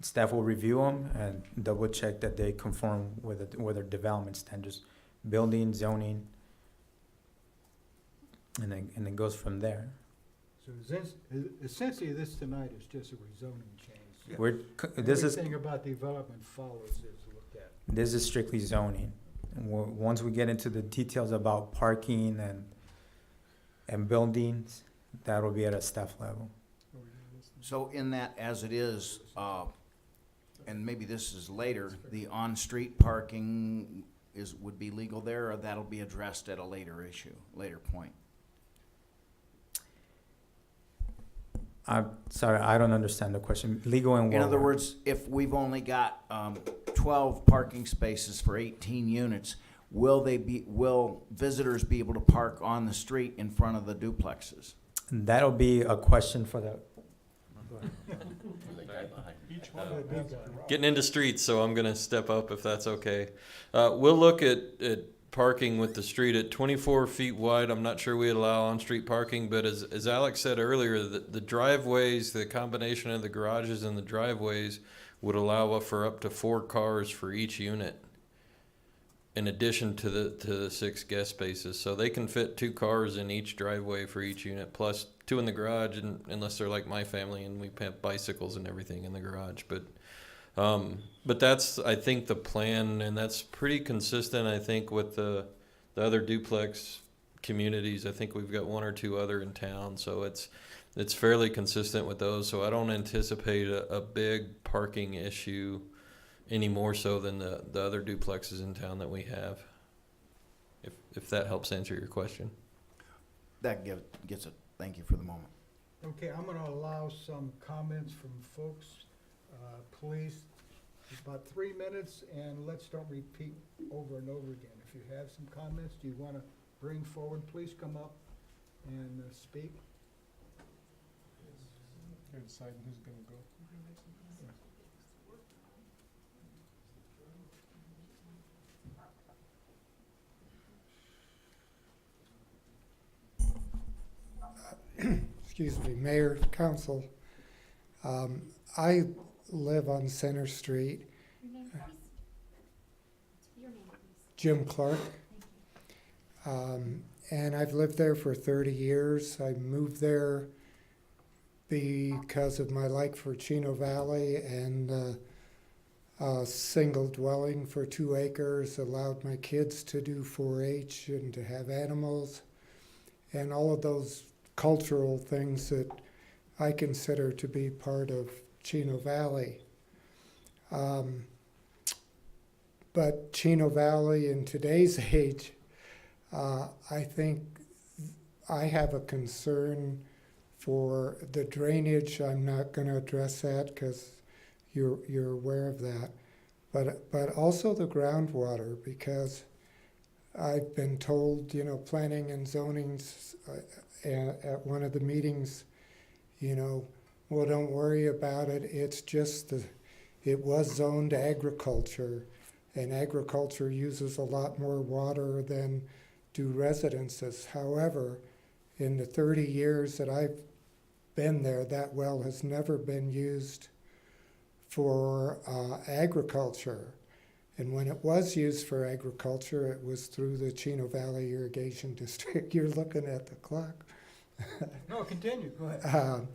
staff will review them and double check that they conform with their development standards, building, zoning, and then goes from there. So essentially, this tonight is just a rezoning change. Everything about development follows is looked at. This is strictly zoning. And once we get into the details about parking and buildings, that will be at a staff level. So in that, as it is, and maybe this is later, the on-street parking would be legal there, or that'll be addressed at a later later point? I'm sorry, I don't understand the question. Legal and what? In other words, if we've only got 12 parking spaces for 18 units, will visitors be able to park on the street in front of the duplexes? That'll be a question for the, Each one will have a Getting into streets, so I'm gonna step up if that's okay. We'll look at parking with the street at 24 feet wide. I'm not sure we allow on-street parking, but as Alex said earlier, the driveways, the combination of the garages and the driveways would allow for up to 4 cars for each unit, in addition to the 6 guest spaces. So they can fit 2 cars in each driveway for each unit, plus 2 in the garage, and unless they're like my family and we have bicycles and everything in the garage. But that's, I think, the plan, and that's pretty consistent, I think, with the other duplex communities. I think we've got 1 or 2 other in town, so it's fairly consistent with those. So I don't anticipate a big parking issue any more so than the other duplexes in town that we have, if that helps answer your question. That gets it. Thank you for the moment. Okay, I'm gonna allow some comments from folks. Please, about 3 minutes, and let's don't repeat over and over again. If you have some comments you wanna bring forward, please come up and speak. You're deciding who's gonna go. Excuse me, Mayor, Council. I live on Center Street. Your name, please? Your name, please. Jim Clark. Thank you. And I've lived there for 30 years. I moved there because of my like for Chino Valley, and a single dwelling for 2 acres allowed my kids to do 4-H and to have animals, and all of those cultural things that I consider to be part of Chino Valley. But Chino Valley in today's age, I think I have a concern for the drainage. I'm not going to address that because you're aware of that. But also the groundwater, because I've been told, planning and zoning at one of the meetings, well, don't worry about it. It's just it was zoned agriculture, and agriculture uses a lot more water than do residences. However, in the 30 years that I've been there, that well has never been used for agriculture. And when it was used for agriculture, it was through the Chino Valley Irrigation District. You're looking at the clock. No, continue, go ahead.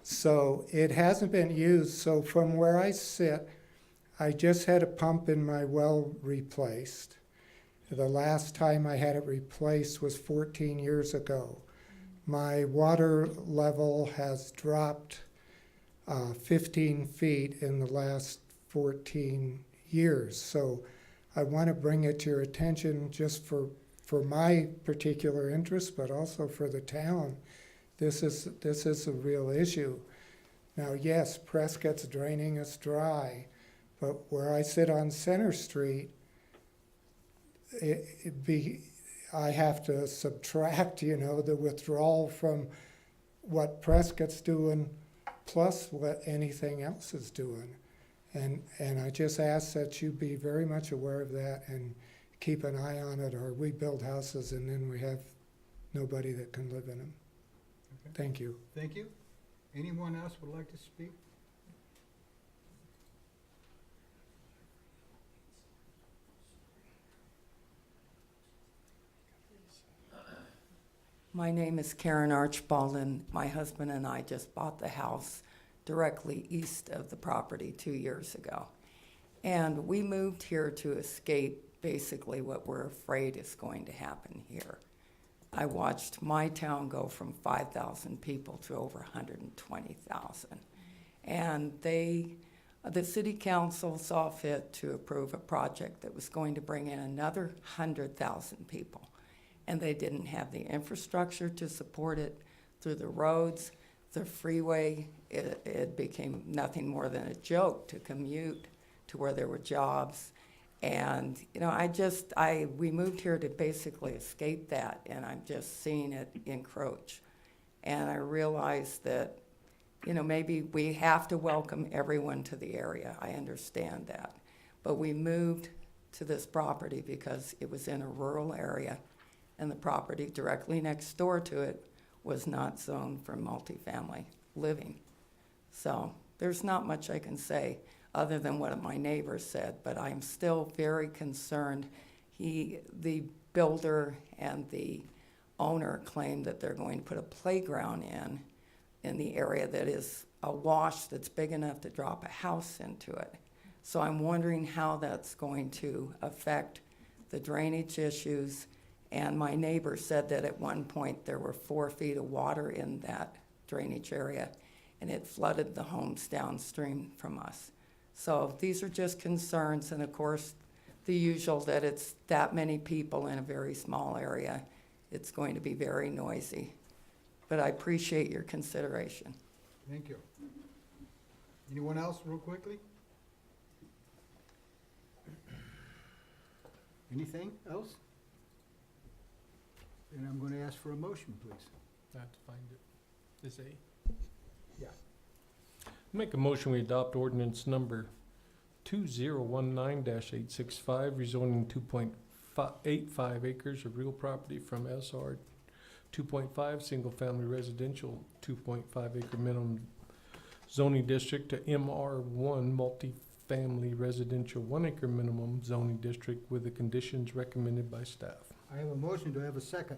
So it hasn't been used. So from where I sit, I just had a pump in my well replaced. The last time I had it replaced was 14 years ago. My water level has dropped 15 feet in the last 14 years. So I want to bring it to your attention just for my particular interest, but also for the town. This is a real issue. Now, yes, Prescott's draining us dry, but where I sit on Center Street, I have to subtract, the withdrawal from what Prescott's doing plus what anything else is doing. And I just ask that you be very much aware of that and keep an eye on it, or we build houses and then we have nobody that can live in them. Okay. Thank you. Thank you. Anyone else would like to speak? My name is Karen Archibald, and my husband and I just bought the house directly east of the property 2 years ago. And we moved here to escape basically what we're afraid is going to happen here. I watched my town go from 5,000 people to over 120,000. And they The city council saw fit to approve a project that was going to bring in another 100,000 people. And they didn't have the infrastructure to support it through the roads, the freeway. It became nothing more than a joke to commute to where there were jobs. And, you know, we moved here to basically escape that, and I'm just seeing it encroach. And I realized that, you know, maybe we have to welcome everyone to the area. I understand that. But we moved to this property because it was in a rural area, and the property directly next door to it was not zoned for multifamily living. So there's not much I can say other than what my neighbor said, but I'm still very concerned. The builder and the owner claim that they're going to put a playground in the area that is a wash that's big enough to drop a house into it. So I'm wondering how that's going to affect the drainage issues. And my neighbor said that at one point there were 4 feet of water in that drainage area, and it flooded the homes downstream from us. So these are just concerns, and of course, the usual that it's that many people in a very small area. It's going to be very noisy. But I appreciate your consideration. Thank you. Anyone else, real quickly? Anything else? And I'm gonna ask for a motion, please. I have to find it. This A? Yeah. Make a motion, we adopt ordinance number 2019-865, rezoning 2.85 acres of real property from SR 2.5 single-family residential 2.5 acre minimum zoning district to MR1 multi-family residential 1 acre minimum zoning district with the conditions recommended by staff. I have a motion. Do I have a second?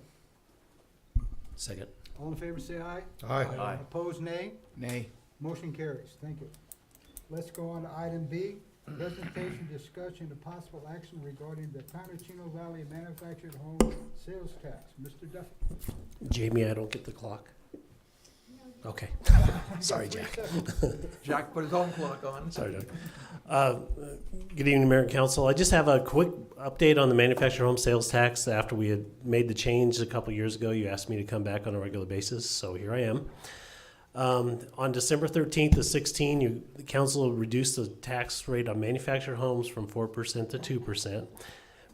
Second. All in favor, say aye. Aye. Opposed, nay. Nay. Motion carries. Thank you. Let's go on to item B, presentation, discussion, and possible action regarding the Town of Chino Valley manufactured home sales tax. Mr. Duffy. Jamie, I don't get the clock. Okay. Sorry, Jack. Jack put his own clock on. Sorry, Doug. Good evening, Mayor and Council. I just have a quick update on the manufactured home sales tax. After we had made the change a couple years ago, you asked me to come back on a regular basis, so here I am. On December 13th of 16, the council reduced the tax rate on manufactured homes from 4% to 2%.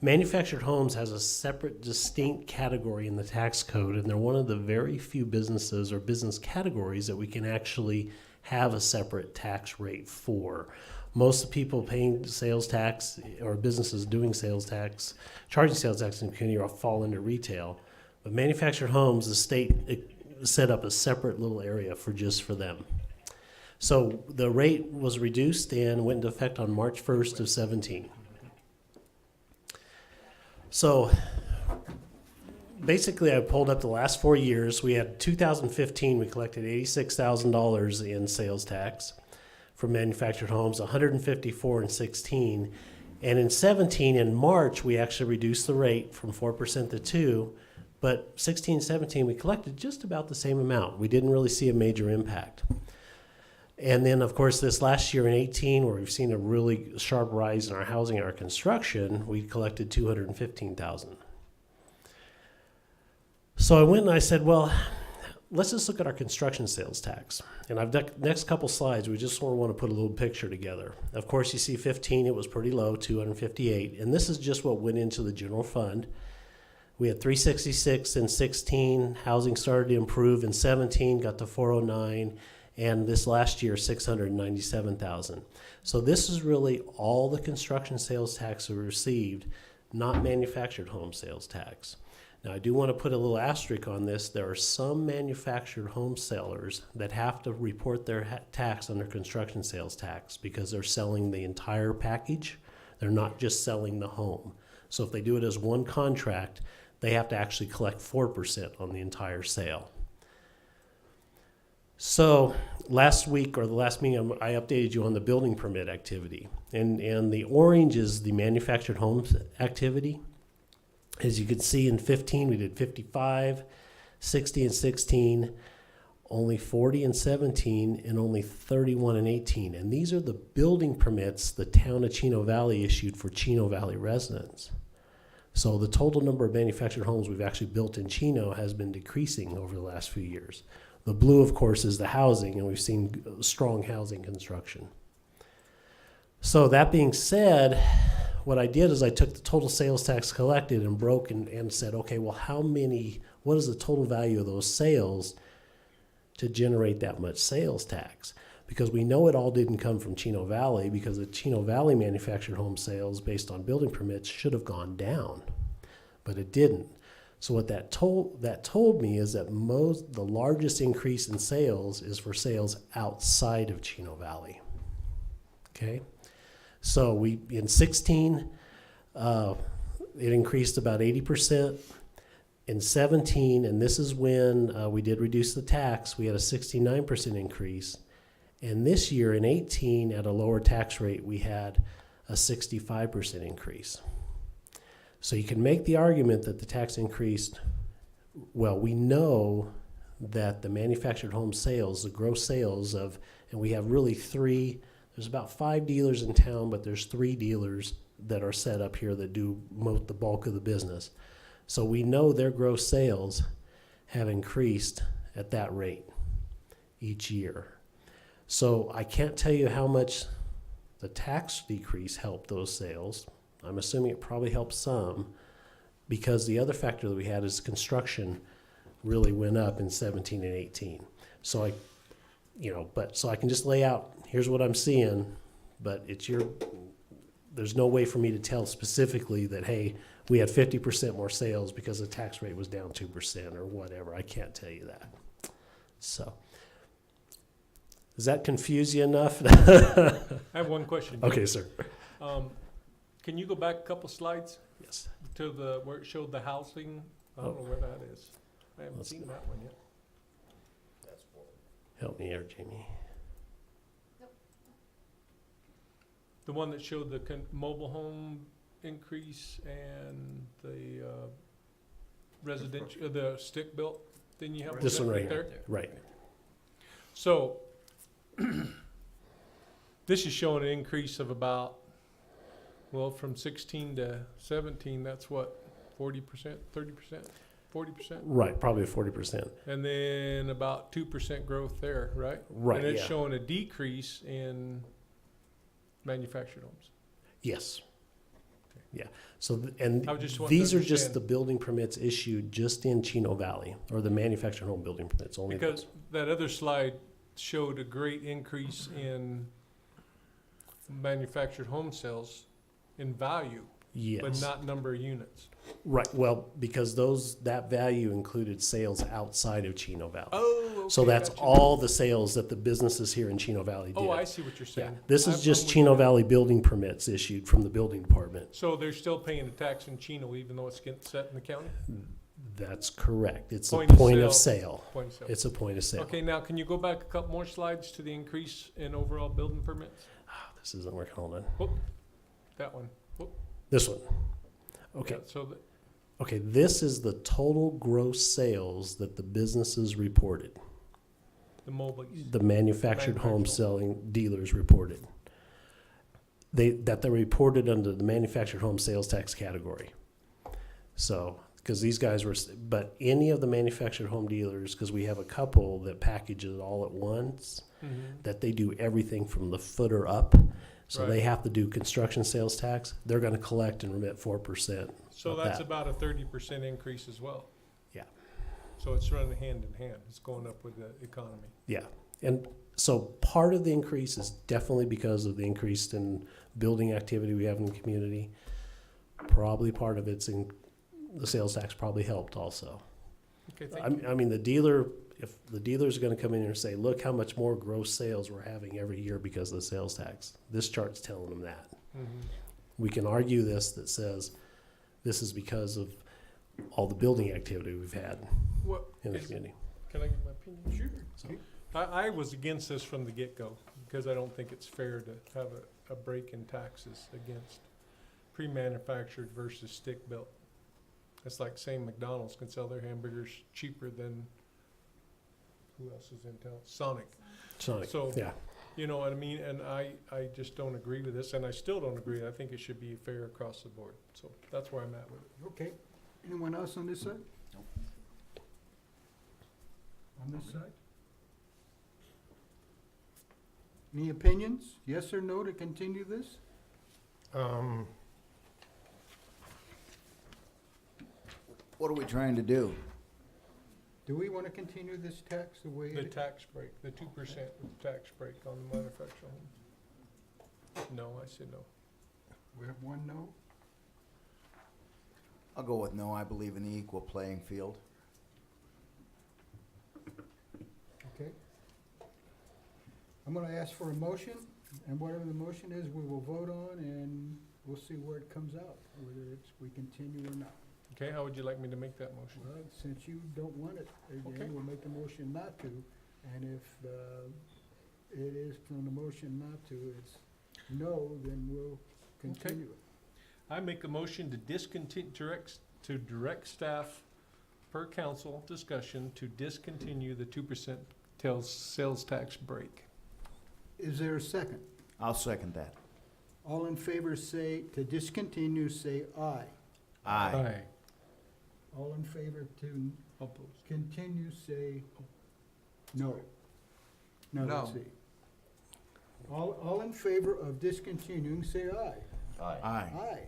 Manufactured homes has a separate, distinct category in the tax code, and they're one of the very few businesses or business categories that we can actually have a separate tax rate for. Most of the people paying sales tax or businesses doing sales tax, charging sales tax in the community all fall into retail. But manufactured homes, the state set up a separate little area for them. So the rate was reduced and went into effect on March 1st of 17. So basically, I pulled up the last 4 years. We had 2015, we collected $86,000 in sales tax for manufactured homes, 154 in 16. And in 17, in March, we actually reduced the rate from 4% to 2%. But 16, 17, we collected just about the same amount. We didn't really see a major impact. And then, of course, this last year in 18, where we've seen a really sharp rise in our housing and our construction, we collected $215,000. So I went and I said, well, let's just look at our construction sales tax. And I've done next couple slides, we just want to put a little picture together. Of course, you see 15, it was pretty low, 258. And this is just what went into the general fund. We had 366 in 16, housing started to improve in 17, got to 409, and this last year, 697,000. So this is really all the construction sales tax we received, not manufactured home sales tax. Now, I do want to put a little asterisk on this. There are some manufactured home sellers that have to report their tax under construction sales tax because they're selling the entire package. They're not just selling the home. So if they do it as one contract, they have to actually collect 4% on the entire sale. So last week or the last meeting, I updated you on the building permit activity. And the orange is the manufactured homes activity. As you can see in 15, we did 55, 60 and 16. only 40 in 17, and only 31 in 18. And these are the building permits the town of Chino Valley issued for Chino Valley residents. So the total number of manufactured homes we've actually built in Chino has been decreasing over the last few years. The blue, of course, is the housing, and we've seen strong housing construction. So that being said, what I did is I took the total sales tax collected and broke and said, okay, well, what is the total value of those sales to generate that much sales tax? Because we know it all didn't come from Chino Valley, because the Chino Valley manufactured home sales based on building permits should have gone down, but it didn't. So what that told me is that the largest increase in sales is for sales outside of Chino Valley. Okay, so in 16, it increased about 80%. In 17, and this is when we did reduce the tax, we had a 69% increase. And this year in 18, at a lower tax rate, we had a 65% increase. So you can make the argument that the tax increased. Well, we know that the manufactured home sales, the gross sales of, and we have really three, there's about 5 dealers in town, but there's 3 dealers that are set up here that do the bulk of the business. So we know their gross sales have increased at that rate each year. So I can't tell you how much the tax decrease helped those sales. I'm assuming it probably helped some, because the other factor that we had is construction really went up in 17 and 18. So so I can just lay out, here's what I'm seeing, but there's no way for me to tell specifically that, hey, we had 50% more sales because the tax rate was down 2% or whatever. I can't tell you that. So, does that confuse you enough? I have one question. Okay, sir. Can you go back a couple slides? Yes. To where it showed the housing? I don't know where that is. I haven't seen that one yet. Help me here, Jamie. The one that showed the mobile home increase and the residential, the stick built. Didn't you have This one right there? here. Right. So this is showing an increase of about, well, from 16 to 17, that's what, 40%, 30%, 40%? Right, probably 40%. And then about 2% growth there, right? Right, And it's yeah. showing a decrease in manufactured homes. Yes. Yeah. So, and I just want to these are just understand. the building permits issued just in Chino Valley, or the manufactured home building permits only. Because that other slide showed a great increase in manufactured home sales in value, Yes. but not number of units. Right. Well, because that value included sales outside of Chino Valley. Oh, okay. So that's gotcha. all the sales that the businesses here in Chino Valley did. Oh, I see what you're Yeah. saying. This is I'm just with Chino you now. Valley building permits issued from the building department. So they're still paying a tax in Chino even though it's getting set in the county? That's correct. It's a Point of point of sale. sale. Point of sale. It's a point of sale. Okay, now can you go back a couple more slides to the increase in overall building permits? This isn't working. Hold on. Whoop, that one. Whoop. This one. Okay. Yeah, so Okay, this is the total gross sales that the businesses reported. the mobile. The manufactured home selling dealers reported. They reported under the manufactured home sales tax category. So, because these guys but any of the manufactured home dealers, because we have a couple that package it all at once, that they do everything from the footer up. So Right. they have to do construction sales tax. They're going to collect and remit 4%. So of that's that. about a 30% increase as well. Yeah. So it's running hand in hand. It's going up with the economy. Yeah, and so part of the increase is definitely because of the increase in building activity we have in the community. Probably part of it's in the sales tax probably helped also. Okay, thank you. I mean, if the dealer's gonna come in here and say, look how much more gross sales we're having every year because of the sales tax, this chart's telling them that. Mhm. We can argue this that says this is because of all the building activity we've had What in the is- community. Can I give my opinion? Sure. So, I was against this from the get-go because I don't think it's fair to have a break in taxes against pre-manufactured versus stick-built. It's like saying McDonald's can sell their hamburgers cheaper than who else is in town? Sonic. Sonic, So, yeah. you know what I mean? And I just don't agree with this, and I still don't agree. I think it should be fair across the board. So that's where I'm at with it. Okay. Anyone else on this side? On this side? Any opinions? Yes or no to continue this? What are we trying to do? Do we want to continue this tax the way The it? tax break, the 2% tax break on the manufactured home. No, I said no. We have one no? I'll go with no. I believe in the equal playing field. Okay. I'm gonna ask for a motion, and whatever the motion is, we will vote on, and we'll see where it comes out, whether it's, we continue or not. Okay, how would you like me to make that motion? Well, since you don't want it, Okay. again, we'll make a motion not to, and if, it is from the motion not to, it's no, then we'll continue it. I make a motion to discontinue, direct staff per council discussion to discontinue the 2% sales tax break. Is there a second? I'll second that. All in favor say, to discontinue, say aye. Aye. All in favor to Opposed. continue, say no. No, No. let's see. All in favor of discontinuing, say aye. Aye. Aye.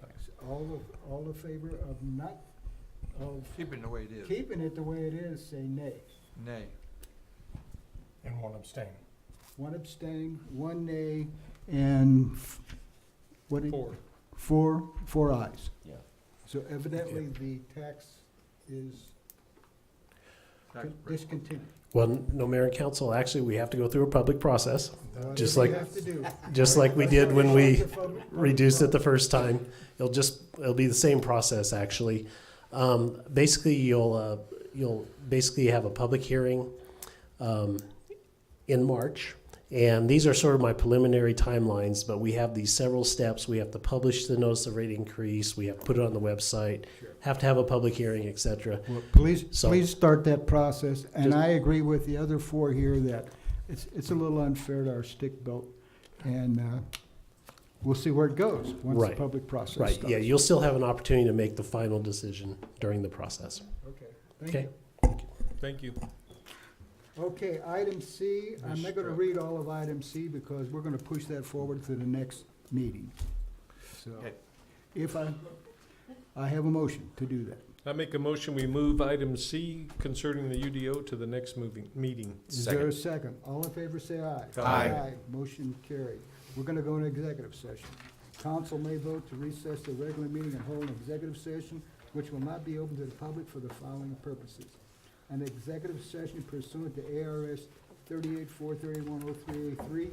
All in favor of not, of Keeping it the way it is. keeping it the way it is, say nay. Nay. And one abstain. One abstain, one nay, and what did? 4. Four ayes. Yeah. So evidently, the tax is Tax break. discontinued. Well, no, Mayor and Council, actually, we have to go through a public process, just Whatever you like, have to do. just like we That's did how when they we want the public- reduced it the first time. It'll be the same process, actually. Basically, you'll basically have a public hearing, in March. And these are sort of my preliminary timelines, but we have these several steps. We have to publish the notice of rate increase, we have to put it on the website, have to have a public hearing, et cetera. Well, please, So- please start that process, and Just- I agree with the other four here that it's a little unfair to our stick belt, and, we'll see where it goes once the Right. public process Right, starts. yeah, you'll still have an opportunity to make the final decision during the process. Okay, thank Okay? you. Thank you. Okay, item C, I'm not gonna read all of item C because we're gonna push that forward to the next meeting. So, if I have a motion to do that. I make a motion, we move item C concerning the UDO to the next meeting. Is there a second? All in favor, say aye. Aye. Motion carried. We're gonna go into executive session. Council may vote to recess the regular meeting and hold an executive session, which will not be open to the public for the following purposes. An executive session pursuant to ARS 38-431-03A3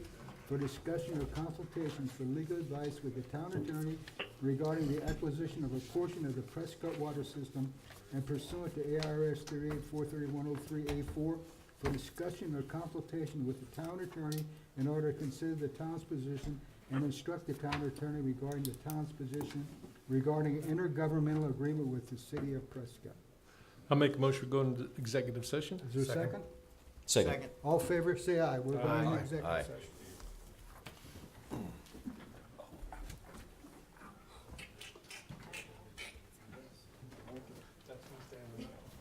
for discussion or consultation for legal advice with the town attorney regarding the acquisition of a portion of the Prescott water system, and pursuant to ARS 38-431-03A4 for discussion or consultation with the town attorney in order to consider the town's position and instruct the town attorney regarding the town's position regarding intergovernmental agreement with the city of Prescott. I'll make a motion, we go into executive session. Is there a second? Second. All in favor, say aye. We're going Aye. into executive Aye. session.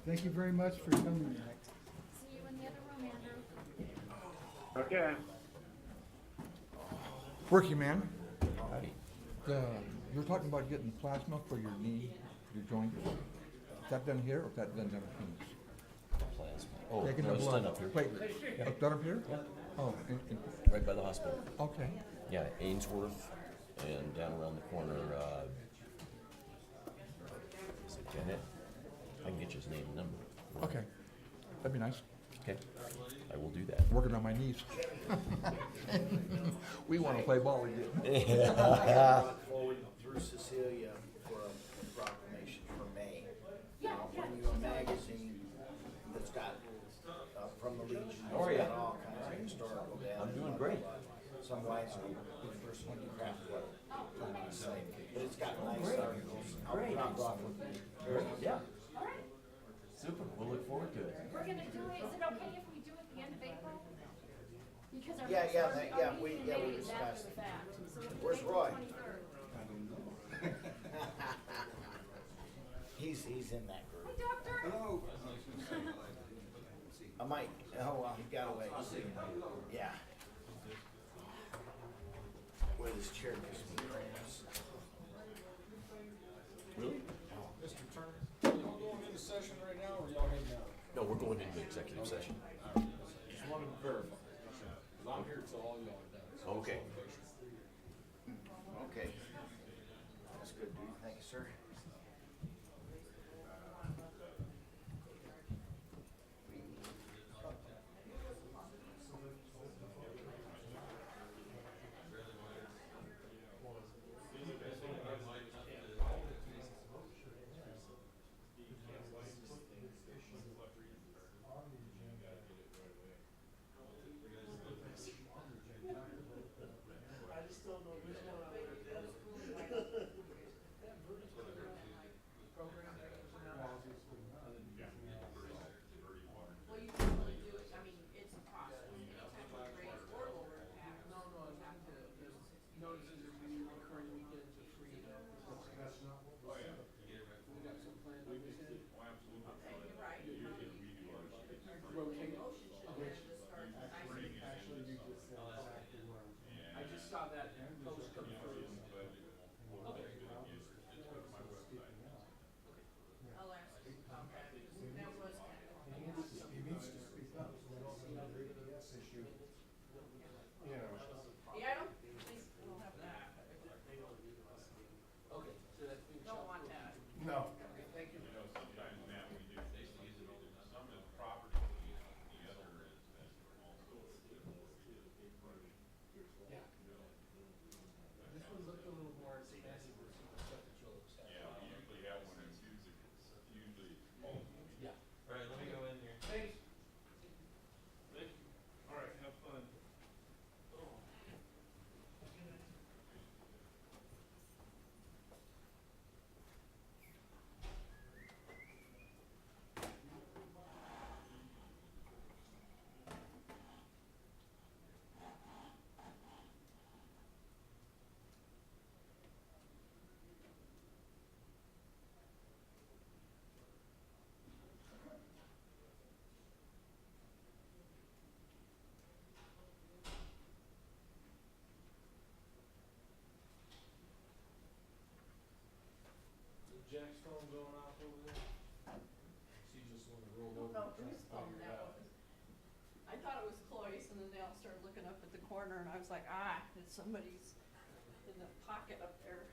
Thank you very much for coming tonight. See you in the other room, Andrew. Okay. Working man. You're talking about getting plasma for your knee, your joint. Is that done here or is that done down in Phoenix? Oh, Taking no, the it's blood. done up here. Platelet. Up done up here? Oh, Right by the hospital. okay. Yeah, Ainsworth and down around the corner, is it Janet? I can get you his name and number. Okay. That'd be nice. Okay, I will do that. Working on my knees. We want to play ball again. Forward through Cecilia for a proclamation for May. I'll bring you a magazine that's got, from the Legion, How are it's ya? got all kinds of historical data. I'm doing great. Some guys are the first one to craft what I'm gonna say, but it's got nice articles. I'll drop off with you. Yeah. Super, we'll look forward to it. We're gonna do it, is it okay if we do it at the end of Because our Yeah, next, yeah, our, that- our yeah, meeting we date is discussed after the it. fact. So we'll Where's April Roy? 23rd. He's in that group. Hey, doctor. Hello. I might, oh, well, he got away. Yeah. Where this chair gives me cramps. Mr. Turner, y'all going into session right now, or y'all heading out? No, we're going into executive session. Just wanted to verify. 'Cause I'm here till all y'all are done. So Okay. Okay. That's good, dude. Thank you, sir. Well, you can really do it, I mean, it's a process, anytime you raise or lower a tax. No, you have to, there's notices of recurring weekends are free. That's not what we said. We got some planned on this end. Okay, you're right. Rotate. Motion should be able to start. Actually, you just said exactly where I'm going. I just saw that post come through. Okay. I'll ask, that was kind of. He needs to speak up, so we don't see another EPS issue. You know. Yeah, I don't think we'll have that. Okay, so that's being Don't want that. No. Okay, thank you. Sometimes, Matt, we do, some is property, the other is also. Yeah. This one looked a little more expensive than some of the stuff that you'll accept. Yeah, we usually have one that's usually. Yeah. All right, let me go in here. Thanks. Thank you. All right, have fun. Jack's phone going off over there? She just wanted to roll over. No, and try whose to phone figure it that out. was? I thought it was Chloe's, and then they all started looking up at the corner, and I was like, it's somebody's in the pocket up there.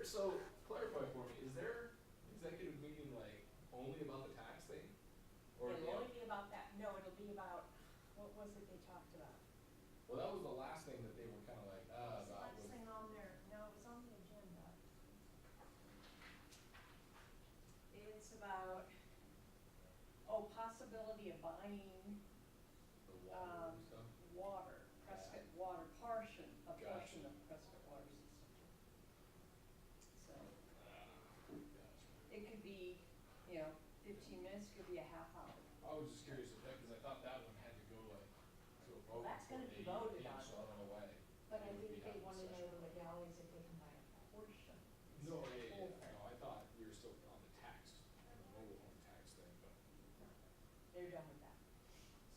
so clarify for me, is their executive meeting like only about the tax thing? Or It'll only be about that, no, it'll be about, what was it they talked about? well, that was the last thing that they were kind of like, about. Last Was, thing on there, no, it was on the agenda. It's about, possibility of buying, the water and stuff? water, Prescott Water, a portion of Prescott Water System. So, it could be, 15 minutes, could be a half hour. I was just curious if that, because I thought that one had to go like to a vote. That's before gonna be they voted even on. saw it away. But I It would think be they half wanna the know session. the legalities if they can buy a portion. No, instead of yeah, the whole yeah, thing. no, I thought we were still on the tax, the mobile home tax thing, but. They're done with that.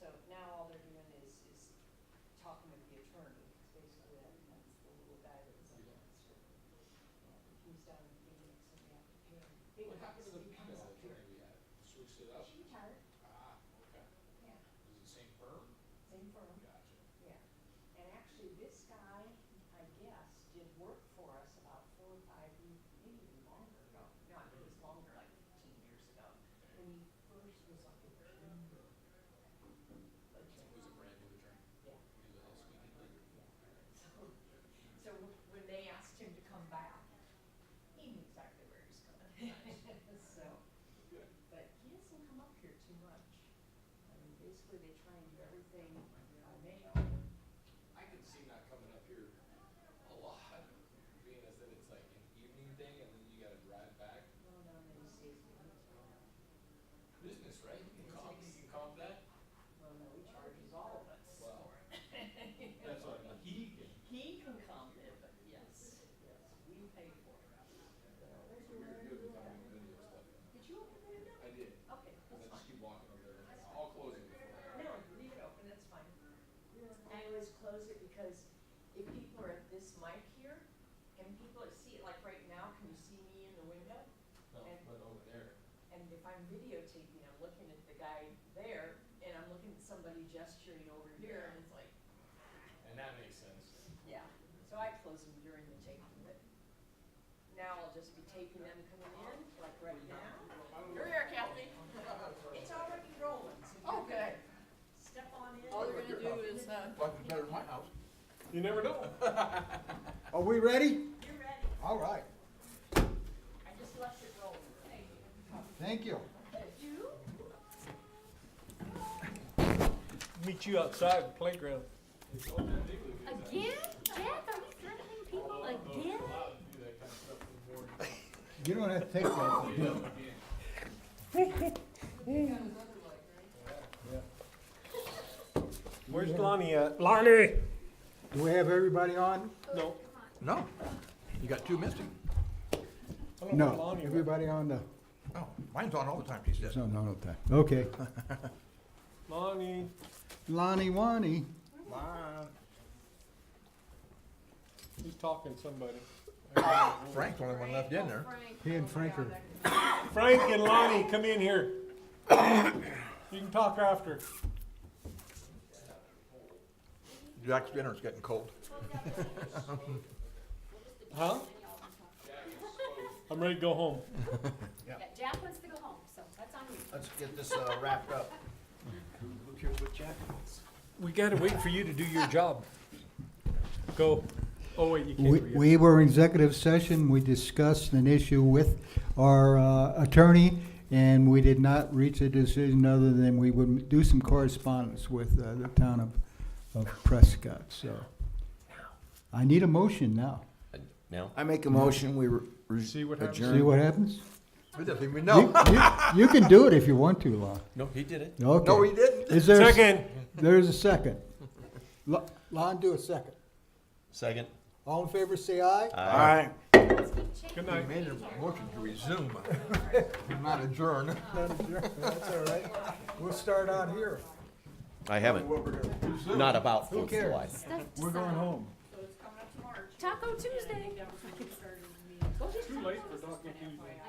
So now all they're doing is talking with the attorney, 'cause basically that's the little guy that was against it. And he's down in Phoenix and we have to pay him. What happened to the He comes female up here. attorney we had? Switched it up? She retired, Ah, okay. yeah, Is it the same firm? same firm, Gotcha. yeah. And actually, this guy, I guess, did work for us about 4 or 5, maybe even longer ago. No, I think it was longer, like 15 years ago, when he first was on the chamber. Was a brand new attorney? Yeah. He was a housekeeping leader? So when they asked him to come back, he knew exactly where he was coming. So, Good. but he doesn't come up here too much. I mean, basically they try and do everything by mail. I could see not coming up here a lot, being as that it's like an evening thing and then you gotta drive back. No, he stays with me. Business, right? You can comp that? Well, no, he charges all of us. Well, that's what I mean. He can come in, but yes, we pay for it. So we were good with having video stuff. Did you open the window? I did. Okay, And that's then just fine. keep walking over there. I'll close it before. No, leave it open, that's fine. I always close it because if people are at this mic here, and people see it, like right now, can you see me in the window? No, but over there. And if I'm videotaping, I'm looking at the guy there, and I'm looking at somebody gesturing over here, and it's like, And that makes sense. yeah. So I close them during the taping, but now I'll just be taping them coming in, like right now. You're here, Kathy. It's already rolling, so you're good. Step on in. All they're gonna do is, Like it's better than my house. You never know. Are we ready? You're ready. All right, I just left it rolling. thank you. Meet you outside the playground. Again? Jack, are we threatening people again? You don't have to take that. Where's Lonnie at? Lonnie! Do we have everybody on? No. No, you got 2 missing. I don't know where No, Lonnie went. everybody on the, Oh, mine's on all the time, she says. no time. Okay. Lonnie. Lonnie Wani. He's talking to somebody. Frank's the only one left in there. He and Frank are, Frank and Lonnie, come in here. You can talk after. Jack's dinner's getting cold. Huh? I'm ready to go home. Yeah, Jack wants to go home, so that's on you. Let's get this wrapped up. Here's what Jack wants. We gotta wait for you to do your job. Go. Oh, wait, you can't. do it yet. we were in executive session, we discussed an issue with our attorney, and we did not reach a decision other than we would do some correspondence with the town of Prescott, so. I need a motion now. Now? I make a motion, we See what happens? adjourn. See what happens? He doesn't even You, know. you can do it if you want to, Lon. No, he did it. Okay. No, he didn't. Is there a Second. There's a second. Lon, do a second. Second. All in favor, say aye. Aye. Good He night. made a motion to resume, not adjourn. That's all right. We'll start out here. I haven't. Not about Who 4th of July. cares? We're going home. Taco Tuesday. Too late for Taco Tuesday.